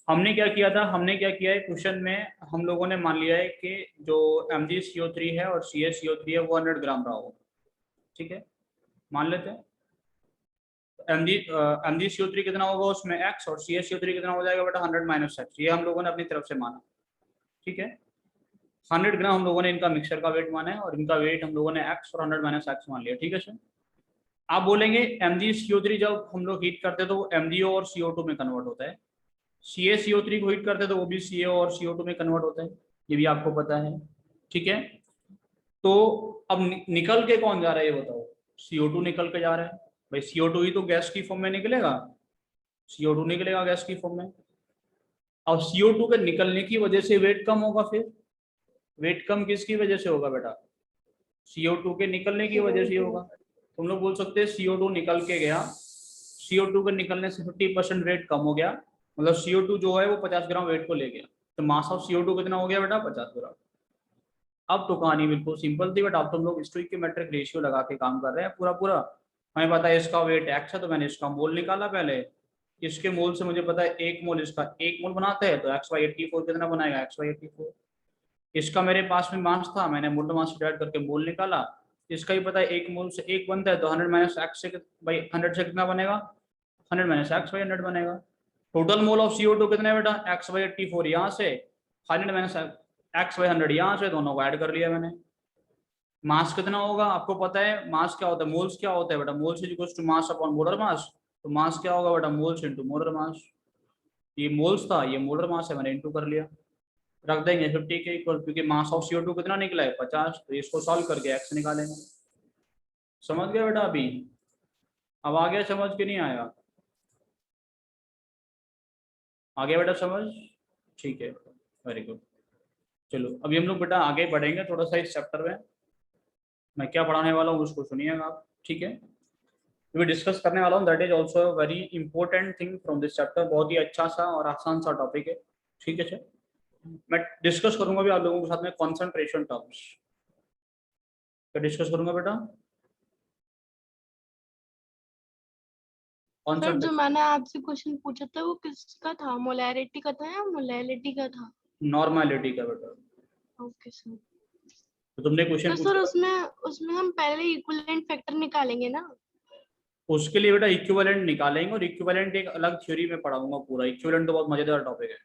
हमने क्या किया था, हमने क्या किया है क्वेश्चन में, हम लोगों ने मान लिया है कि जो MgCO3 है और CaCO3 है वो 100 ग्राम रहा होगा। ठीक है, मान लेते हैं। MgCO3 कितना होगा उसमें x, और CaCO3 कितना हो जाएगा बेटा 100 माइनस एक्स, ये हम लोगों ने अपनी तरफ से माना। ठीक है, 100 ग्राम हम लोगों ने इनका मिक्सर का वेट माना है, और इनका वेट हम लोगों ने x और 100 माइनस एक्स मान लिया। ठीक है सर। आप बोलेंगे MgCO3 जब हम लोग हीट करते हैं तो वो MgO और CO2 में कन्वर्ट होता है, CaCO3 को हीट करते हैं तो वो भी CO और CO2 में कन्वर्ट होता है, ये भी आपको पता है। ठीक है, तो अब निकल के कौन जा रहा है ये बताओ? CO2 निकल के जा रहा है भाई, CO2 ही तो गैस की फॉर्म में निकलेगा, CO2 निकलेगा गैस की फॉर्म में। और CO2 के निकलने की वजह से वेट कम होगा, फिर वेट कम किसकी वजह से होगा बेटा? CO2 के निकलने की वजह से होगा। तुम लोग बोल सकते हैं CO2 निकल के गया, CO2 के निकलने से 50% वेट कम हो गया, मतलब CO2 जो है वो 50 ग्राम वेट को ले गया, तो मास ऑफ CO2 कितना हो गया बेटा 50 ग्राम। अब तो कहानी बिल्कुल सिंपल थी, बट अब तुम लोग स्टोइकियोमेट्रिक रेशियो लगा के काम कर रहे हैं पूरा पूरा। हमें पता है इसका वेट x है, तो मैंने इसका मोल निकाला पहले, इसके मोल से मुझे पता है 1 मोल, इसका 1 मोल बनाते हैं तो x/84 कितना बनाएगा, x/84। इसका मेरे पास में मास था, मैंने मोल मास डिवाइड करके मोल निकाला, इसका ही पता है 1 मोल से 1 बनता है, तो 100 माइनस एक्स से बाई 100 से कितना बनेगा, 100 माइनस x/100 बनेगा। टोटल मोल ऑफ CO2 कितना है बेटा, x/84 यहाँ से, 100 माइनस x/100 यहाँ से, दोनों को ऐड कर लिया मैंने। मास कितना होगा आपको पता है, मास क्या होता है, मोल्स क्या होता है बेटा, moles is equal to mass upon molar mass, तो मास क्या होगा बेटा, मोल्स इनटू मोलर मास। ये मोल्स था, ये मोलर मास है, मैंने इनटू कर लिया, रख देंगे 50 के इक्वल, क्योंकि मास ऑफ CO2 कितना निकला है 50, तो इसको सॉल्व करके x निकालेंगे। समझ गया बेटा? अभी अब आ गया समझ के नहीं आया? आ गया बेटा समझ? ठीक है, वेरी गुड। चलो अभी हम लोग बेटा आगे बढ़ेंगे थोड़ा सा इस चैप्टर में। मैं क्या पढ़ाने वाला हूँ उसको सुनिएगा आप, ठीक है। मैं डिस्कस करने वाला हूँ that is also very important thing from this chapter. बहुत ही अच्छा सा और आसान सा टॉपिक है, ठीक है सर। मैं डिस्कस करूंगा भी आप लोगों के साथ में कॉन्सेंट्रेशन टर्म्स। क्या डिस्कस करूंगा बेटा? सर जो कॉन्सेंट्रेशन मैंने आपसे क्वेश्चन पूछा था वो किसका था, मोलैरिटी का था या मोलैलिटी का था? नॉर्मलिटी का बेटा। Okay sir. तो तुमने तो क्वेश्चन सर पूछा, उसमें हम पहले इक्विवेलेंट फैक्टर निकालेंगे ना? उसके लिए बेटा इक्विवेलेंट निकालेंगे और इक्विवेलेंट एक अलग थ्योरी में पढ़ाऊंगा पूरा। इक्विवेलेंट तो बहुत मजेदार टॉपिक है,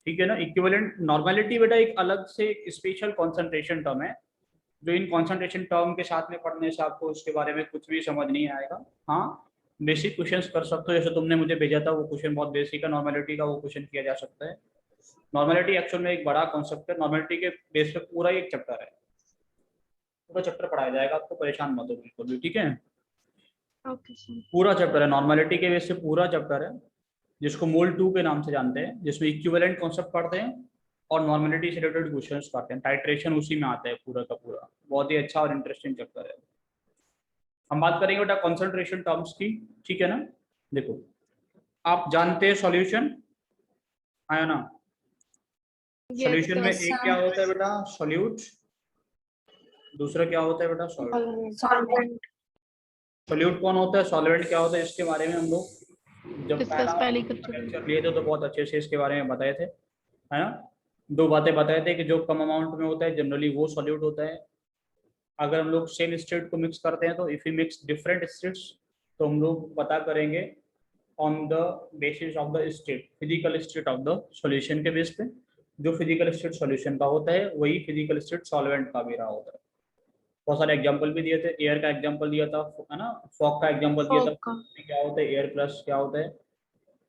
ठीक है ना। इक्विवेलेंट नॉर्मलिटी बेटा एक अलग से एक स्पेशल कॉन्सेंट्रेशन टर्म है, जो इन कॉन्सेंट्रेशन टर्म के साथ में पढ़ने से आपको उसके बारे में कुछ भी समझ नहीं आएगा। हाँ, बेसिक क्वेश्चंस कर सकते हो, जैसे तुमने मुझे भेजा था वो क्वेश्चन बहुत बेसिक है नॉर्मलिटी का, वो क्वेश्चन किया जा सकता है। नॉर्मलिटी एक्चुअल में एक बड़ा कॉन्सेप्ट है, नॉर्मलिटी के बेस पे पूरा एक चैप्टर है, पूरा चैप्टर पढ़ाया जाएगा आपको, परेशान मत हो बिल्कुल भी, ठीक है। Okay sir. पूरा चैप्टर है नॉर्मलिटी के बेस पे, पूरा चैप्टर है, जिसको मोल 2 के नाम से जानते हैं, जिसमें इक्विवेलेंट कॉन्सेप्ट पढ़ते हैं और नॉर्मलिटी से रिलेटेड क्वेश्चंस पढ़ते हैं। टाइट्रेशन उसी में आता है पूरा का पूरा। बहुत ही अच्छा और इंटरेस्टिंग चैप्टर है। हम बात करेंगे बेटा कॉन्सेंट्रेशन टर्म्स की, ठीक है ना। देखो आप जानते हैं सॉल्यूशन, आया ना। यस सॉल्यूशन में सर। एक क्या होता है बेटा, सॉल्यूट। दूसरा क्या होता है बेटा, सॉल्वेंट। solvent, सॉल्यूट कौन होता है, सॉल्वेंट क्या होता है, इसके बारे में हम लोग जब डिस्कस पहला पहले कर चुके हैं। लेक्चर लिए थे तो बहुत अच्छे से इसके बारे में बताए थे, है ना। दो बातें बताए थे कि जो कम अमाउंट में होता है जनरली वो सॉल्यूट होता है। अगर हम लोग सेम स्टेट को मिक्स करते हैं तो if you mix different states, तो हम लोग पता करेंगे on the basis of the state, physical state of the solution के बेस पे। जो फिजिकल स्टेट सॉल्यूशन का होता है वही फिजिकल स्टेट सॉल्वेंट का भी रहा होता है। बहुत सारे एग्जांपल भी दिए थे, एयर का एग्जांपल दिया था, है ना। फॉग का एग्जांपल दिया था, फॉग का। क्या होता है एयर प्लस, क्या होता है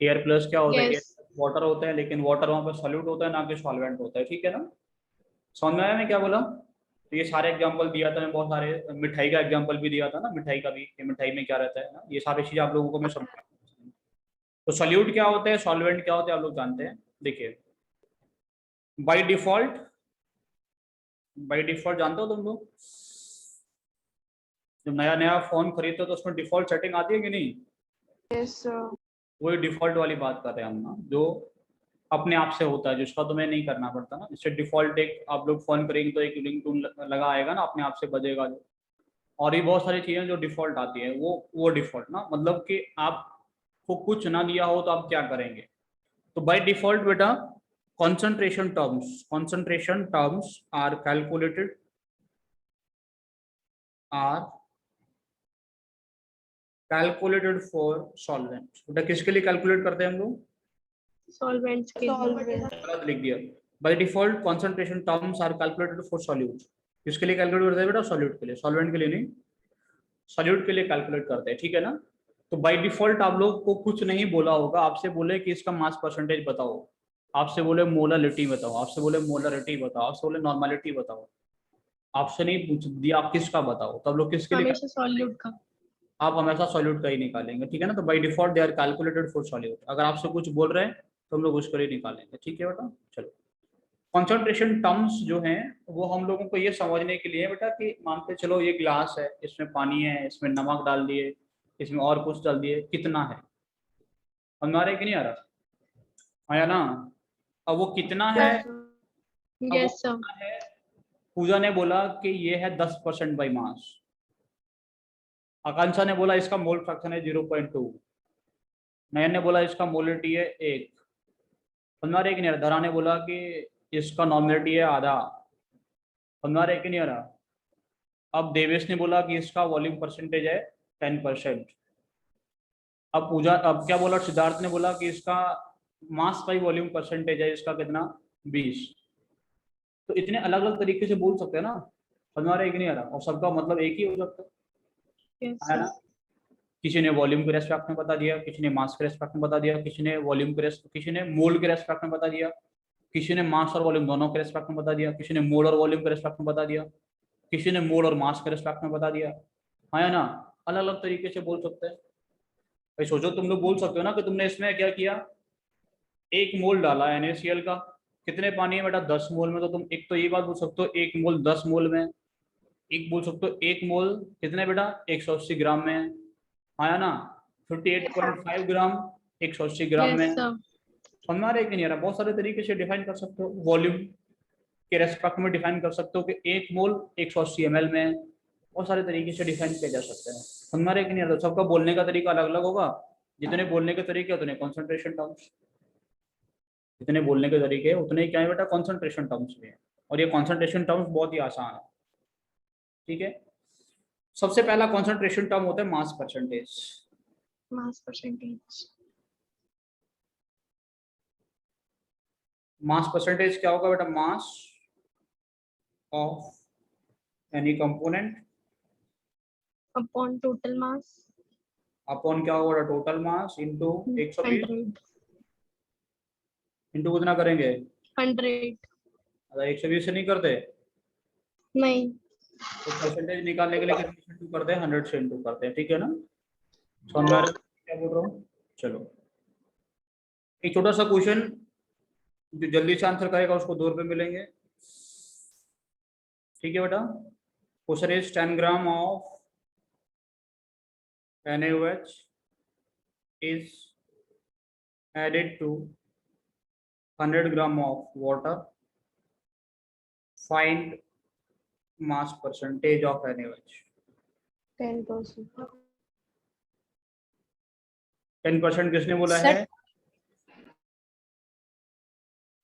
एयर प्लस, क्या होता है एयर गैस। वाटर होता है, लेकिन वाटर वहाँ पर सॉल्यूट होता है ना कि सॉल्वेंट होता है, ठीक है ना। समझ में आया मैं क्या बोला? तो ये सारे एग्जांपल दिया था मैं, बहुत सारे। मिठाई का एग्जांपल भी दिया था ना, मिठाई का भी, कि मिठाई में क्या रहता है ना, ये सारी चीजें आप लोगों को मैं समझा। तो सॉल्यूट क्या होते हैं, सॉल्वेंट क्या होते हैं, आप लोग जानते हैं। देखिए बाय डिफॉल्ट, बाय डिफॉल्ट जानते हो तुम लोग, जब नया नया फोन खरीदते हो तो उसमें डिफॉल्ट सेटिंग आती है कि नहीं। Yes sir. वही डिफॉल्ट वाली बात कर रहे हैं हम ना, जो अपने आप से होता है, जिसका तुम्हें नहीं करना पड़ता ना। इससे डिफॉल्ट एक आप लोग फोन करेंगे तो एक रिंगटोन लगा आएगा ना, अपने आप से बजेगा जो। और भी बहुत सारी चीजें जो डिफॉल्ट आती है, वो डिफॉल्ट ना, मतलब कि आपको कुछ ना दिया हो तो आप क्या करेंगे। तो बाय डिफॉल्ट बेटा concentration terms are calculated for solvent। बेटा किसके लिए कैलकुलेट करते हैं हम लोग, सॉल्वेंट्स के लिए। गलत लिख दिया। By default concentration terms are calculated for solute. किसके लिए कैलकुलेट करते हैं बेटा, सॉल्यूट के लिए, सॉल्वेंट के लिए नहीं, सॉल्यूट के लिए कैलकुलेट करते हैं, ठीक है ना। तो बाय डिफॉल्ट आप लोग को कुछ नहीं बोला होगा, आपसे बोले कि इसका मास परसेंटेज बताओ, आपसे बोले मोलरिटी बताओ, आपसे बोले मोलरिटी बताओ, आपसे बोले नॉर्मलिटी बताओ, आपसे नहीं पूछ दिया आप किसका बताओ, तो आप लोग किसके लिए हमेशा सॉल्यूट का। आप हमेशा सॉल्यूट का ही निकालेंगे, ठीक है ना। तो by default they are calculated for solute. अगर आपसे कुछ बोल रहे हैं तो हम लोग उसको ही निकालेंगे, ठीक है बेटा। चलो कॉन्सेंट्रेशन टर्म्स जो हैं वो हम लोगों को ये समझने के लिए बेटा कि मानते चलो ये ग्लास है, इसमें पानी है, इसमें नमक डाल दिए, इसमें और कुछ डाल दिए, कितना है, समझ आ रहा है कि नहीं आ रहा, आया ना। अब वो कितना है, यस सर। अब वो यस सर। कितना है, पूजा ने बोला कि ये है 10% बाई मास, आकांक्षा ने बोला इसका मोल फ्रैक्शन है 0.2, नयन ने बोला इसका मोलिटी है 1, समझा रहे कि नहीं, धरा ने बोला कि इसका नॉमिनेटी है आधा, समझा रहे कि नहीं आ रहा। अब देवेश ने बोला कि इसका वॉल्यूम परसेंटेज है 10%। अब पूजा, अब क्या बोला, सिद्धार्थ ने बोला कि इसका मास का ही वॉल्यूम परसेंटेज है, इसका कितना 20। तो इतने अलग अलग तरीके से बोल सकते हैं ना, समझ रहे कि नहीं आ रहा, और सबका मतलब एक ही हो सकता यस है ना। सर। किसी ने वॉल्यूम के रेस्पेक्ट में बता दिया, किसी ने मास के रेस्पेक्ट में बता दिया, किसी ने वॉल्यूम के किसी ने मोल के रेस्पेक्ट में बता दिया, किसी ने मास और वॉल्यूम दोनों के रेस्पेक्ट में बता दिया, किसी ने मोल और वॉल्यूम के रेस्पेक्ट में बता दिया, किसी ने मोल और मास के रेस्पेक्ट में बता दिया, है ना। अलग अलग तरीके से बोल सकते हैं भाई। सोचो तुम लोग बोल सकते हो ना कि तुमने इसमें क्या किया, 1 मोल डाला NaCl का, कितने पानी है बेटा 10 मोल में, तो तुम एक तो ये बात बोल सकते हो 1 मोल 10 मोल में, एक बोल सकते हो 1 मोल कितने बेटा 180 ग्राम में, आया ना 58.5 ग्राम 180 ग्राम यस में। सर। समझ में आ रहा है कि नहीं आ रहा? बहुत सारे तरीके से डिफाइन कर सकते हो, वॉल्यूम के रेस्पेक्ट में डिफाइन कर सकते हो कि 1 मोल 180 ml में, बहुत सारे तरीके से डिफाइन किया जा सकते हैं। समझ में आ रहा है कि नहीं आ रहा? सबका बोलने का तरीका अलग अलग होगा, जितने बोलने के तरीके उतने कॉन्सेंट्रेशन टर्म्स, जितने बोलने के तरीके उतने ही क्या है बेटा कॉन्सेंट्रेशन टर्म्स भी है, और ये कॉन्सेंट्रेशन टर्म्स बहुत ही आसान है। ठीक है, सबसे पहला कॉन्सेंट्रेशन टर्म होता है mass percentage. Mass percentage. Mass percentage क्या होगा बेटा? Mass of any component upon total mass upon क्या होगा? टोटल मास इंटू 120, 100 इंटू कितना करेंगे? 100 अगर 120 से नहीं करते नहीं। तो परसेंटेज निकालने के लिए कितने से इंटू करते हैं? 100 से इंटू करते हैं। ठीक है ना, समझ में आ रहा है क्या बोल रहा हूँ? चलो एक छोटा सा क्वेश्चन, जो जल्दी से आंसर करेगा उसको 2 रुपए मिलेंगे। ठीक है बेटा, question is 10 gram of NaOH is added to 100 gram of water. Find mass percentage of NaOH. 10%। 10% किसने बोला सर- है?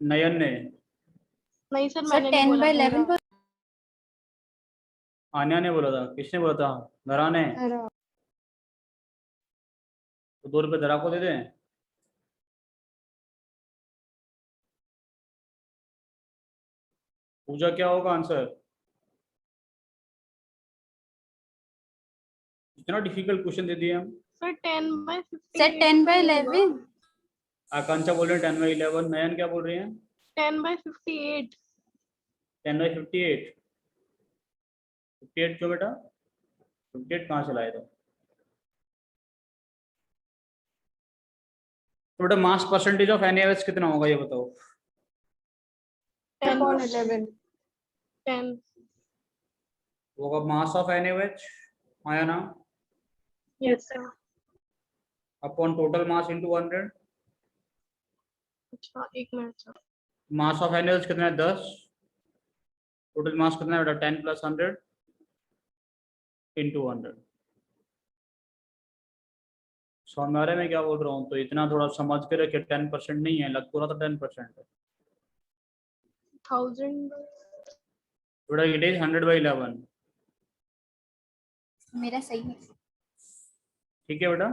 नयन ने। नहीं सर, सर मैंने नहीं 10 बोला। by 11 आन्या ने बोला था। किसने बोला था? धरा ने। तो 2 रुपए धरा को दे दें। पूजा क्या होगा आंसर? इतना डिफिकल्ट क्वेश्चन दे दिए हम। सर 10/50। सर 10 by 11 आकांक्षा बोल रहे हैं 10/11। नयन क्या बोल रही हैं? 10/58। 10/58। 58 क्यों बेटा? 58 कहाँ से लाए थे? तो बेटा मास परसेंटेज ऑफ NaOH कितना होगा ये बताओ? 10/11। 10। होगा मास ऑफ NaOH, आया ना, yes sir. Upon total mass into 100। अच्छा एक minute sir. Mass of NaOH कितना है? 10। टोटल मास कितना है बेटा? 10 + 100 इंटू 100। समझ में आ रहा है मैं क्या बोल रहा हूँ? तो इतना थोड़ा समझ के रखे, 10% नहीं है, लग पूरा तो 10% है 1000। बेटा। It is 100/11। मेरा सही है। ठीक है बेटा।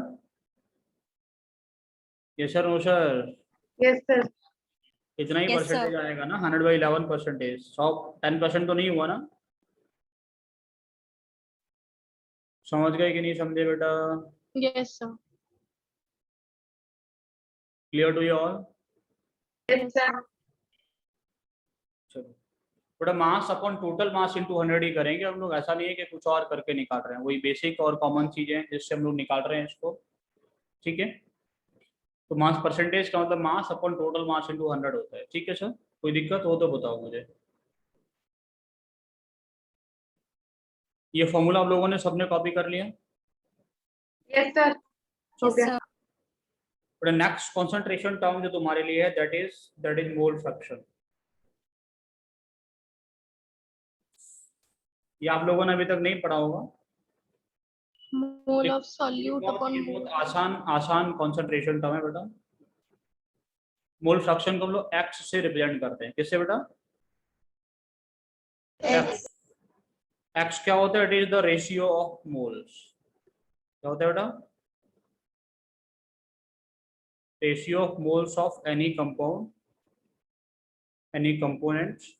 Yes sir, no sir. Yes, sir. इतना ही Yes, परसेंटेज sir. आएगा ना, 100/11 परसेंटेज। 10% तो नहीं हुआ ना? समझ गए कि नहीं समझे बेटा? Yes sir. Clear to you all? Yes, sir. चलो बेटा, mass upon total mass into 100 ही करेंगे हम लोग। ऐसा नहीं है कि कुछ और करके निकाल रहे हैं, वही बेसिक और कॉमन चीजें हैं जिससे हम लोग निकाल रहे हैं इसको। ठीक है, तो मास परसेंटेज का मतलब मास अपॉन टोटल मास इंटू 100 होता है। ठीक है सर, कोई दिक्कत हो तो बताओ मुझे। ये फॉर्मूला आप लोगों ने सबने कॉपी कर लिया? Yes, sir. Yes, Okay. sir. But next concentration term जो तुम्हारे लिए है दैट इज मोल फ्रैक्शन। ये आप लोगों ने अभी तक नहीं पढ़ा होगा। मोल ऑफ सॉल्यूट अपॉन ये बहुत आसान आसान कॉन्सेंट्रेशन टर्म है बेटा। मोल फ्रैक्शन को हम लोग एक्स से रिप्रेजेंट करते हैं। किससे बेटा? एक्स। एक्स क्या होता है? It is the ratio of moles. क्या होता है बेटा? Ratio of moles of any compound, any components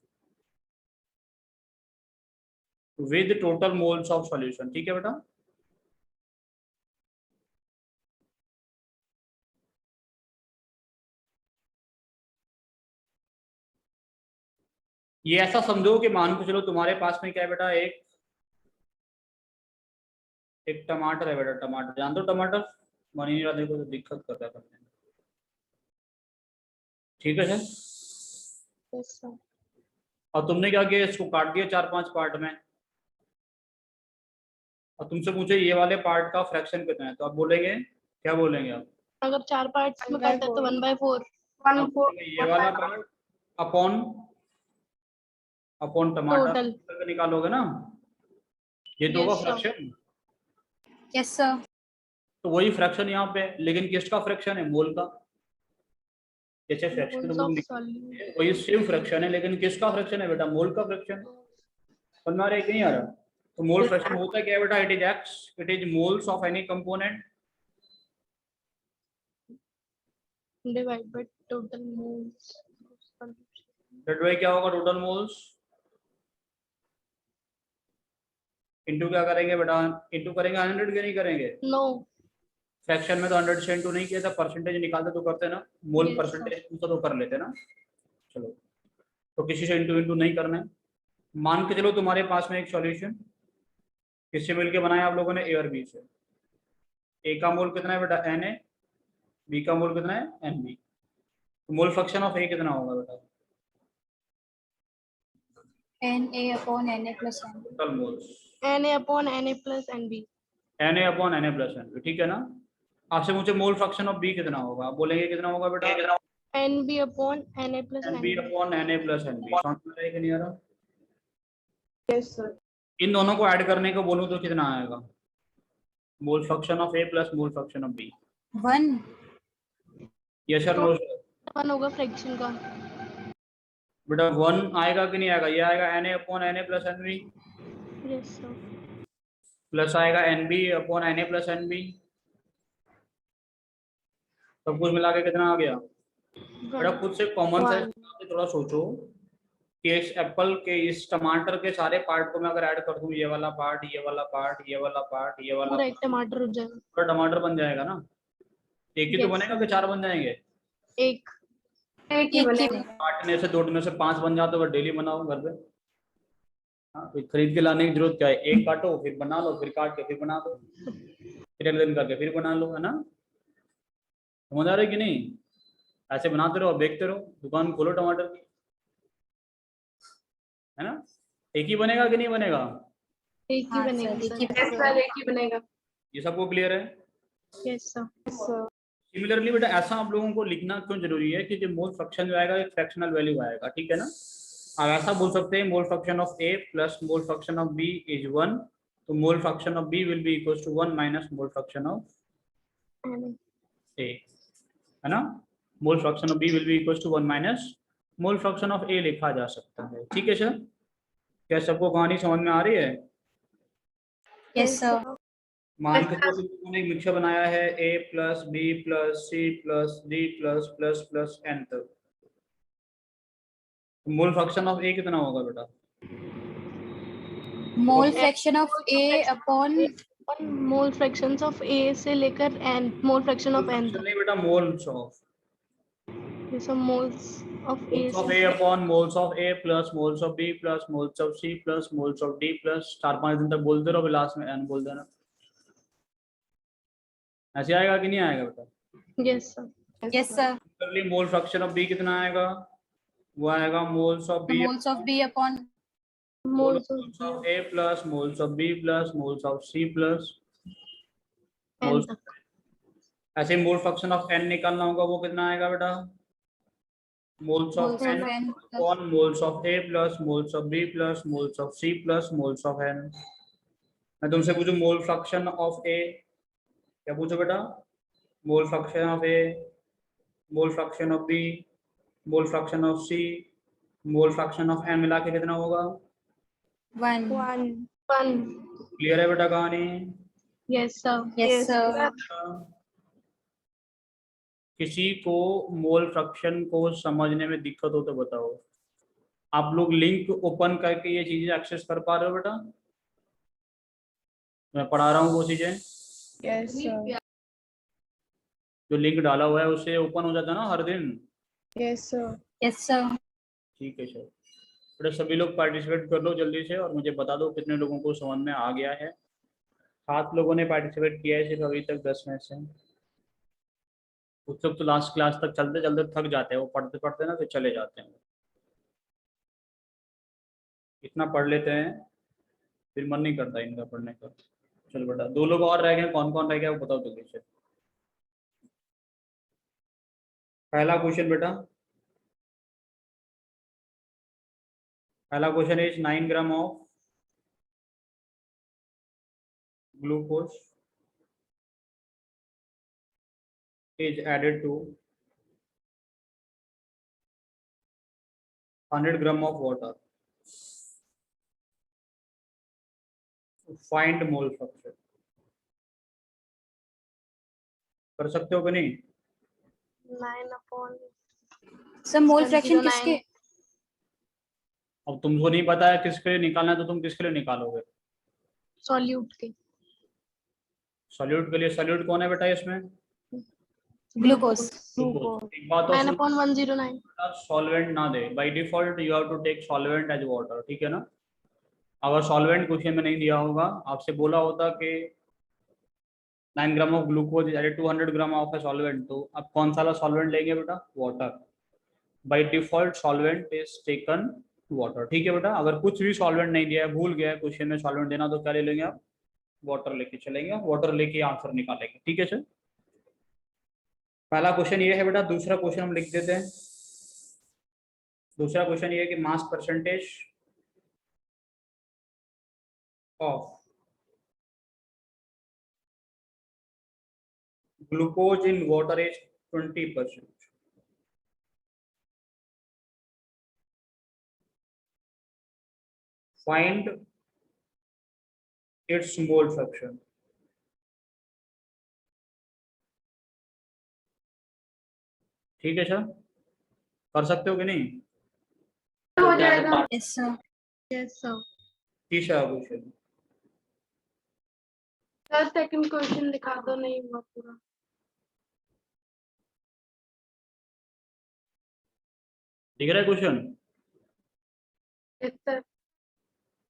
with total moles of solution. ठीक है बेटा। ये ऐसा समझो कि मान के चलो तुम्हारे पास में क्या है बेटा, एक टमाटर है बेटा। टमाटर जानते हो? टमाटर मन ही नहीं रहा, देखो तो दिक्कत कर रहा है करने में। ठीक है सर, Yes, sir. और तुमने क्या किया, इसको काट दिया 4-5 पार्ट में, और तुमसे पूछे ये वाले पार्ट का फ्रैक्शन कितना है, तो आप बोलेंगे, क्या बोलेंगे आप? अगर 4 पार्ट्स में काटा तो 1/4। 1/4 आप बोलेंगे ये वाला पार्ट अपॉन टमाटर Total. करके निकालोगे ना, ये दो का Yes, sir. Fraction, Yes, sir. तो वही फ्रैक्शन यहाँ पे, लेकिन किसका फ्रैक्शन है? मोल का। जैसे फ्रैक्शन Moles तुम लोग of निकालते solute. हैं, वही सेम फ्रैक्शन है, लेकिन किसका फ्रैक्शन है बेटा? मोल का फ्रैक्शन। समझ में आ रहा है कि नहीं आ रहा? तो मोल फ्रैक्शन होता है क्या है बेटा? It is x, it is moles of any component Divide by total moles of solution. That way क्या होगा? टोटल मोल्स इंटू क्या करेंगे बेटा? इंटू करेंगे 100 के नहीं करेंगे? No. फ्रैक्शन में तो 100 से इंटू नहीं किया था, परसेंटेज निकालते तो करते ना, मोल Yes, परसेंटेज तो कर लेते ना। चलो, तो किसी से इंटू इंटू नहीं करना है। मान के चलो तुम्हारे पास में एक सॉल्यूशन किससे मिलके बनाया आप लोगों ने? ए और बी से। ए का मोल कितना है बेटा? N A. बी का मोल कितना है? N B. तो मोल फ्रैक्शन ऑफ ए कितना होगा बेटा? Na upon Na plus N. Total moles Na upon Na plus Nb. N A upon N A plus N B, ठीक है ना? आपसे मुझे मोल फ्रैक्शन ऑफ बी कितना होगा, आप बोलेंगे कितना होगा बेटा? Nb upon Na plus N B Nb. Upon N A plus N B. समझ में आ रहा है कि नहीं आ रहा? Yes, sir. इन दोनों को ऐड करने को बोलूं तो कितना आएगा? Mole fraction of A plus mole fraction of B. 1. Yes sir, no sir? 1 होगा फ्रैक्शन का। बेटा 1 आएगा कि नहीं आएगा? ये आएगा N A upon N A plus N B, Yes, sir. Plus आएगा N B upon N A plus N B. सब कुछ मिला के कितना आ गया बेटा? खुद से कॉमन सेंस से थोड़ा सोचो कि इस एप्पल के, इस टमाटर के सारे पार्ट को मैं अगर ऐड कर दूं, ये वाला पार्ट, ये वाला पार्ट, ये वाला पार्ट, ये वाला पूरा एक टमाटर हो जाएगा। पूरा टमाटर बन जाएगा ना? एक ही तो Yes, बनेगा कि 4 बन जाएंगे? एक एक ही एक ही बनेगा। काटने से, तोड़ने से 5 बन जाते, अगर डेली बनाओ घर पे। हाँ, कोई खरीद के लाने की जरूरत क्या है? एक काटो, फिर बना लो, फिर काट के फिर बना दो, फिर अगले दिन करके फिर बना लो, है ना? समझ आ रहा है कि नहीं? ऐसे बनाते रहो, बेचते रहो, दुकान खोलो टमाटर की, है ना? एक ही बनेगा कि नहीं बनेगा? एक ही हाँ, बनेगा सर, एक सर। ही Yes, sir. एक ही बनेगा। ये सबको क्लियर है? Yes, sir. Yes, sir. Similarly बेटा ऐसा आप लोगों को लिखना क्यों जरूरी है कि जो मोल फ्रैक्शन जो आएगा एक फ्रैक्शनल वैल्यू आएगा, ठीक है ना? आप ऐसा बोल सकते हैं mole fraction of A plus mole fraction of B is 1, तो mole fraction of B will be equal to 1 minus mole fraction of Na. A, है ना? Mole fraction of B will be equal to 1 minus mole fraction of A लिखा जा सकता है, ठीक है sir? क्या सबको कहानी समझ में आ रही है? Yes, sir. मान के चलो तुमने एक मिक्सचर बनाया है A plus B plus C plus D plus plus plus N तक, मोल फ्रैक्शन ऑफ ए कितना होगा बेटा? Mole fraction of A upon mole fractions of A से लेकर n, mole fraction of n तक। नहीं बेटा, मोल्स ऑफ, ये सब moles of A moles of A upon moles of A plus moles of B plus moles of C plus moles of D plus 4-5 दिन तक बोलते रहो, लास्ट में एन बोल देना। ऐसे आएगा कि नहीं आएगा बेटा? Yes, sir. yes sir. Similarly mole fraction of B कितना आएगा? वो आएगा moles of The B moles of B upon moles moles of of A plus moles of B plus moles of C plus n moles. तक। ऐसे मोल fraction of N निकालना होगा, वो कितना आएगा बेटा? Moles of moles N of N plus अपॉन moles of A plus moles of B plus moles of C plus moles of N. मैं तुमसे पूछूं मोल फ्रैक्शन ऑफ ए, क्या पूछो बेटा? Mole fraction of A, mole fraction of B, mole fraction of C, mole fraction of N मिला के कितना होगा? 1. 1 क्लियर है बेटा कहानी? Yes, sir. Yes sir. किसी को मोल फ्रैक्शन को समझने में दिक्कत हो तो बताओ। आप लोग लिंक ओपन करके ये चीजें एक्सेस कर पा रहे हो बेटा? मैं पढ़ा रहा हूँ वो चीजें, Yes, sir. जो लिंक डाला हुआ है उससे ओपन हो जाता है ना हर दिन? Yes, sir. Yes sir. ठीक है सर। बेटा सभी लोग पार्टिसिपेट कर लो जल्दी से, और मुझे बता दो कितने लोगों को समझ में आ गया है। 7 लोगों ने पार्टिसिपेट किया है सिर्फ अभी तक 10 में से। कुछ लोग तो लास्ट क्लास तक चलते चलते थक जाते हैं, वो पढ़ते पढ़ते ना फिर चले जाते हैं। इतना पढ़ लेते हैं, फिर मन नहीं करता इनका पढ़ने का। चल बेटा, 2 लोग और रह गए, कौन कौन रह गया वो बताओ जल्दी से। पहला क्वेश्चन बेटा, पहला question is 9 gram of glucose is added to 100 gram of water. Find mole fraction. कर सकते हो कि नहीं? 9 upon सर मोल फ्रैक्शन 109. किसके? अब तुमको नहीं पता है किसके लिए निकालना है तो तुम किसके लिए निकालोगे? सॉल्यूट के सॉल्यूट के लिए। सॉल्यूट कौन है बेटा इसमें? ग्लूकोज। एक बात 9 और upon 109. सॉल्वेंट ना दे, by default you have to take solvent as water, ठीक है ना? अगर सॉल्वेंट क्वेश्चन में नहीं दिया होगा, आपसे बोला होता कि 9 gram of glucose is added to 100 gram of a solvent, तो आप कौन सा सॉल्वेंट लेंगे बेटा? Water. By default solvent is taken water, ठीक है बेटा? अगर कुछ भी सॉल्वेंट नहीं दिया है, भूल गया है क्वेश्चन में सॉल्वेंट देना, तो क्या ले लेंगे आप? वाटर लेके चलेंगे, वाटर लेके आंसर निकालेंगे, ठीक है सर? पहला क्वेश्चन ये है बेटा। दूसरा क्वेश्चन हम लिख देते हैं। दूसरा क्वेश्चन ये है कि mass percentage of glucose in water is 20%. Find its mole fraction. ठीक है सर, कर सकते हो कि नहीं? हो जाएगा। Yes sir. Yes, sir. तीसरा क्वेश्चन, सर सेकंड क्वेश्चन दिखा दो, नहीं हुआ पूरा। दिख रहा है question? Yes sir.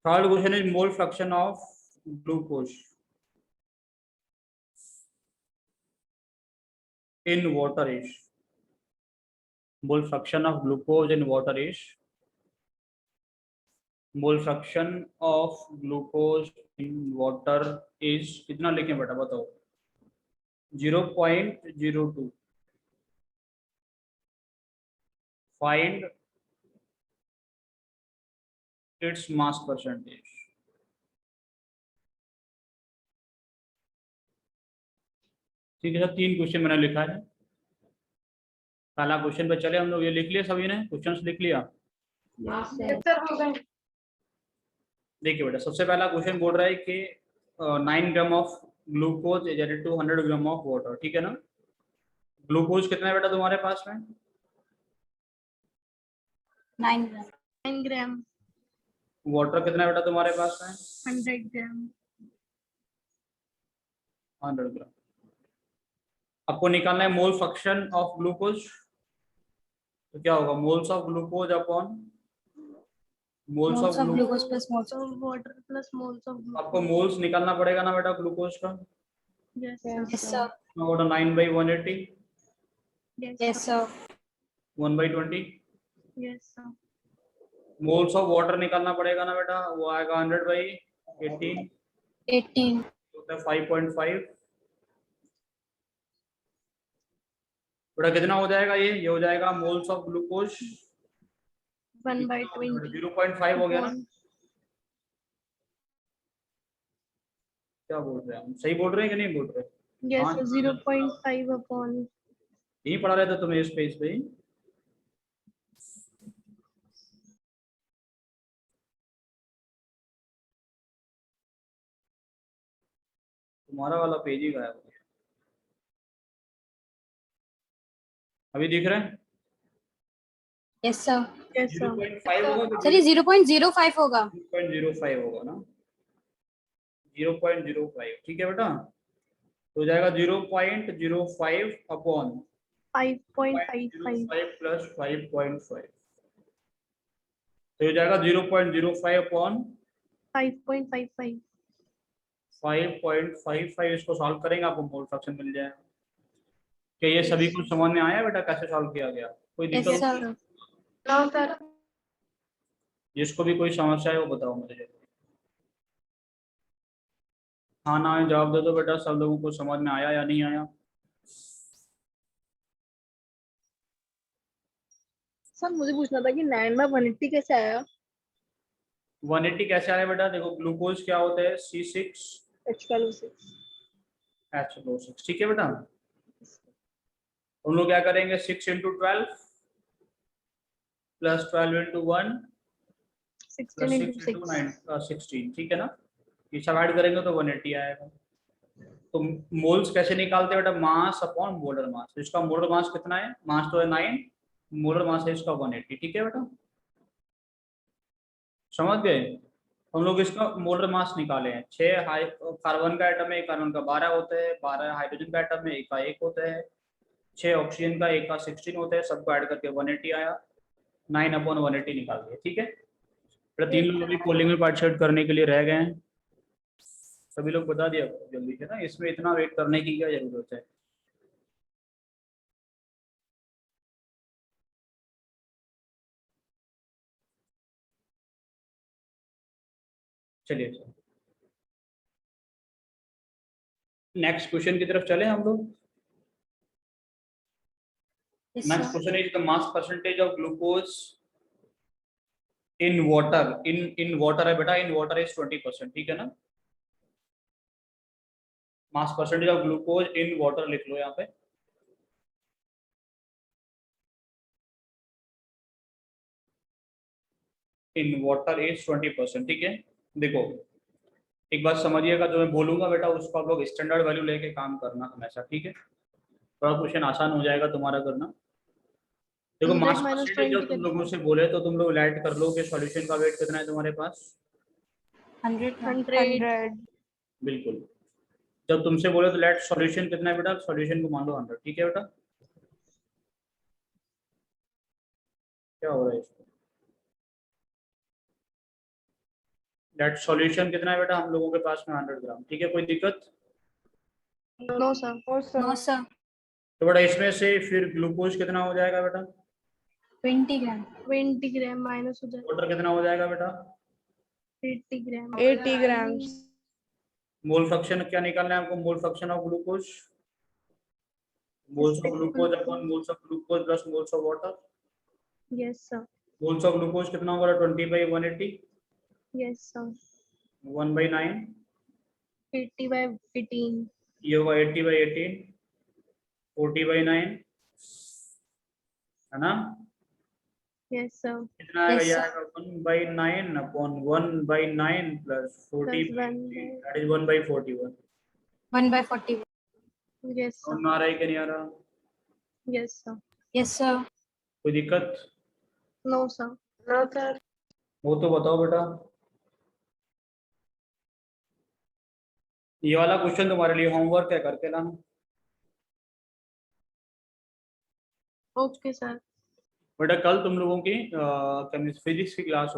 Third question is mole fraction of glucose in water is. Mole fraction of glucose in water is. Mole fraction of glucose in water is कितना लिखें बेटा बताओ? 0.02. Find its mass percentage. ठीक है sir, 3 question मैंने लिखा है। पहला क्वेश्चन पे चले हम लोग। ये लिख लिया सभी ने? क्वेश्चंस लिख लिया? यस सर, हो गए। देखिए बेटा, सबसे पहला क्वेश्चन बोल रहा है कि 9 gram of glucose is added to 100 gram of water, ठीक है ना? ग्लूकोज कितना है बेटा तुम्हारे पास में? 9 ग्राम। 9 gram. वाटर कितना है बेटा तुम्हारे पास में? 100 gram. 100 ग्राम। आपको निकालना है मोल फ्रैक्शन ऑफ ग्लूकोज, तो क्या होगा? Moles of glucose upon moles moles of of glucose plus moles So water plus moles of आपको glucose. मोल्स निकालना पड़ेगा ना बेटा ग्लूकोज का? Yes, sir. Yes sir. होगा 9/180, Yes, yes sir. Sir. 1/20। Yes, sir. Moles of water निकालना पड़ेगा ना बेटा, वो आएगा 100/18, 18। होता है 5.5। बेटा कितना हो जाएगा? ये हो जाएगा मोल्स ऑफ ग्लूकोज 1/20. 0.5 हो गया ना? upon- क्या बोल रहे हैं हम? सही बोल रहे हैं कि नहीं बोल रहे? Yes, हाँ। sir. 0.5 upon. यही पढ़ा रहे थे तुम्हें इस पेज पे ही। तुम्हारा वाला पेज ही गायब हो गया। अभी दिख रहा है? Yes sir. Yes, sir. 0.5 होगा सर ये 0.05 होगा। 0.05 होगा ना? 0.05, ठीक है बेटा? तो हो जाएगा 0.05 अपॉन 5.55. 5 प्लस 5.5, तो हो जाएगा 0.05 अपॉन 5.55. 5.55। इसको सॉल्व करेंगे आपको मोल फ्रैक्शन मिल जाएगा। क्या ये सभी कुछ समझ में आया बेटा कैसे सॉल्व किया गया? कोई यस दिक्कत? सर। No sir. जिसको भी कोई समस्या है वो बताओ मुझे। हाँ ना है जवाब दे दो बेटा, सब लोगों को समझ में आया या नहीं आया? सर मुझे पूछना था कि 9/180 कैसे आया? 180 कैसे आया बेटा? देखो ग्लूकोज क्या होता है, C6H12O6, H12O6। ठीक है बेटा। हम लोग क्या करेंगे, 6 × 12 प्लस 12 × 1 प्लस 16 6 × 6। 9 16, ठीक है ना। ये सब ऐड करेंगे तो 180 आएगा। तो मोल्स कैसे निकालते हैं बेटा? मास अपॉन मोलर मास। इसका मोलर मास कितना है? मास तो है 9, मोलर मास है इसका 180, ठीक है बेटा। समझ गए? हम लोग इसका मोलर मास निकाले हैं। 6 कार्बन का एटम है, एक कार्बन का 12 होता है, 12 हाइड्रोजन का एटम है, एक का 1 होता है, 6 ऑक्सीजन का, एक का 16 होता है, सबको ऐड करके 180 आया। 9/180 निकाल दिया, ठीक है। फिर 3 लोग अभी पोलिंग में पार्टिसिपेट करने के लिए रह गए हैं, सभी लोग बता दिया जल्दी से ना, इसमें इतना वेट करने की क्या जरूरत है। चलिए सर नेक्स्ट क्वेश्चन की तरफ चले हम लोग। Yes, next sir. Question is the mass percentage of glucose in water. In water है बेटा, इन वाटर इज 20%, ठीक है ना। Mass percentage of glucose in water लिख लो यहाँ पे। इन वाटर इज 20%, ठीक है। देखो एक बात समझिएगा, जो मैं बोलूंगा बेटा उसको आप लोग स्टैंडर्ड वैल्यू लेके काम करना हमेशा, ठीक है। थोड़ा क्वेश्चन आसान हो जाएगा तुम्हारा करना। देखो 100 मास minus परसेंटेज जब 20 तुम कर लोगों से बोले तो तुम लोग लाइट कर लो कि सॉल्यूशन का वेट कितना है तुम्हारे पास। 100. 100 बिल्कुल। जब तुमसे बोले तो लेट सॉल्यूशन कितना है बेटा, सॉल्यूशन को मान लो 100, ठीक है बेटा। क्या हो रहा है इसको, लेट सॉल्यूशन कितना है बेटा हम लोगों के पास में 100 ग्राम, ठीक है। कोई दिक्कत? No sir No, sir. तो बेटा इसमें से फिर ग्लूकोज कितना हो जाएगा बेटा, 20 gram. 20 ग्राम माइनस हो जाएगा, वाटर कितना हो जाएगा बेटा, 80 ग्राम 80 grams। मोल फ्रैक्शन क्या निकालना है आपको, मोल fraction of glucose, moles of glucose upon moles of glucose plus moles of water. Yes sir moles of glucose कितना होगा, 20/180, यस सर 1/9, 80/18 ये होगा 80/18, 40/9, है ना। यस सर कितना आएगा, Yes, ये sir. आएगा 1/9 upon 1/9 plus 40, plus 1 that is 1/41। 1/40. Yes समझ सर में आ रहा है कि नहीं आ रहा? Yes sir Yes, sir. कोई दिक्कत नो सर नो सर। हो तो बताओ बेटा। ये वाला क्वेश्चन तुम्हारे लिए होमवर्क है, करके लाना। ओके सर बेटा कल तुम लोगों की फिजिक्स की क्लास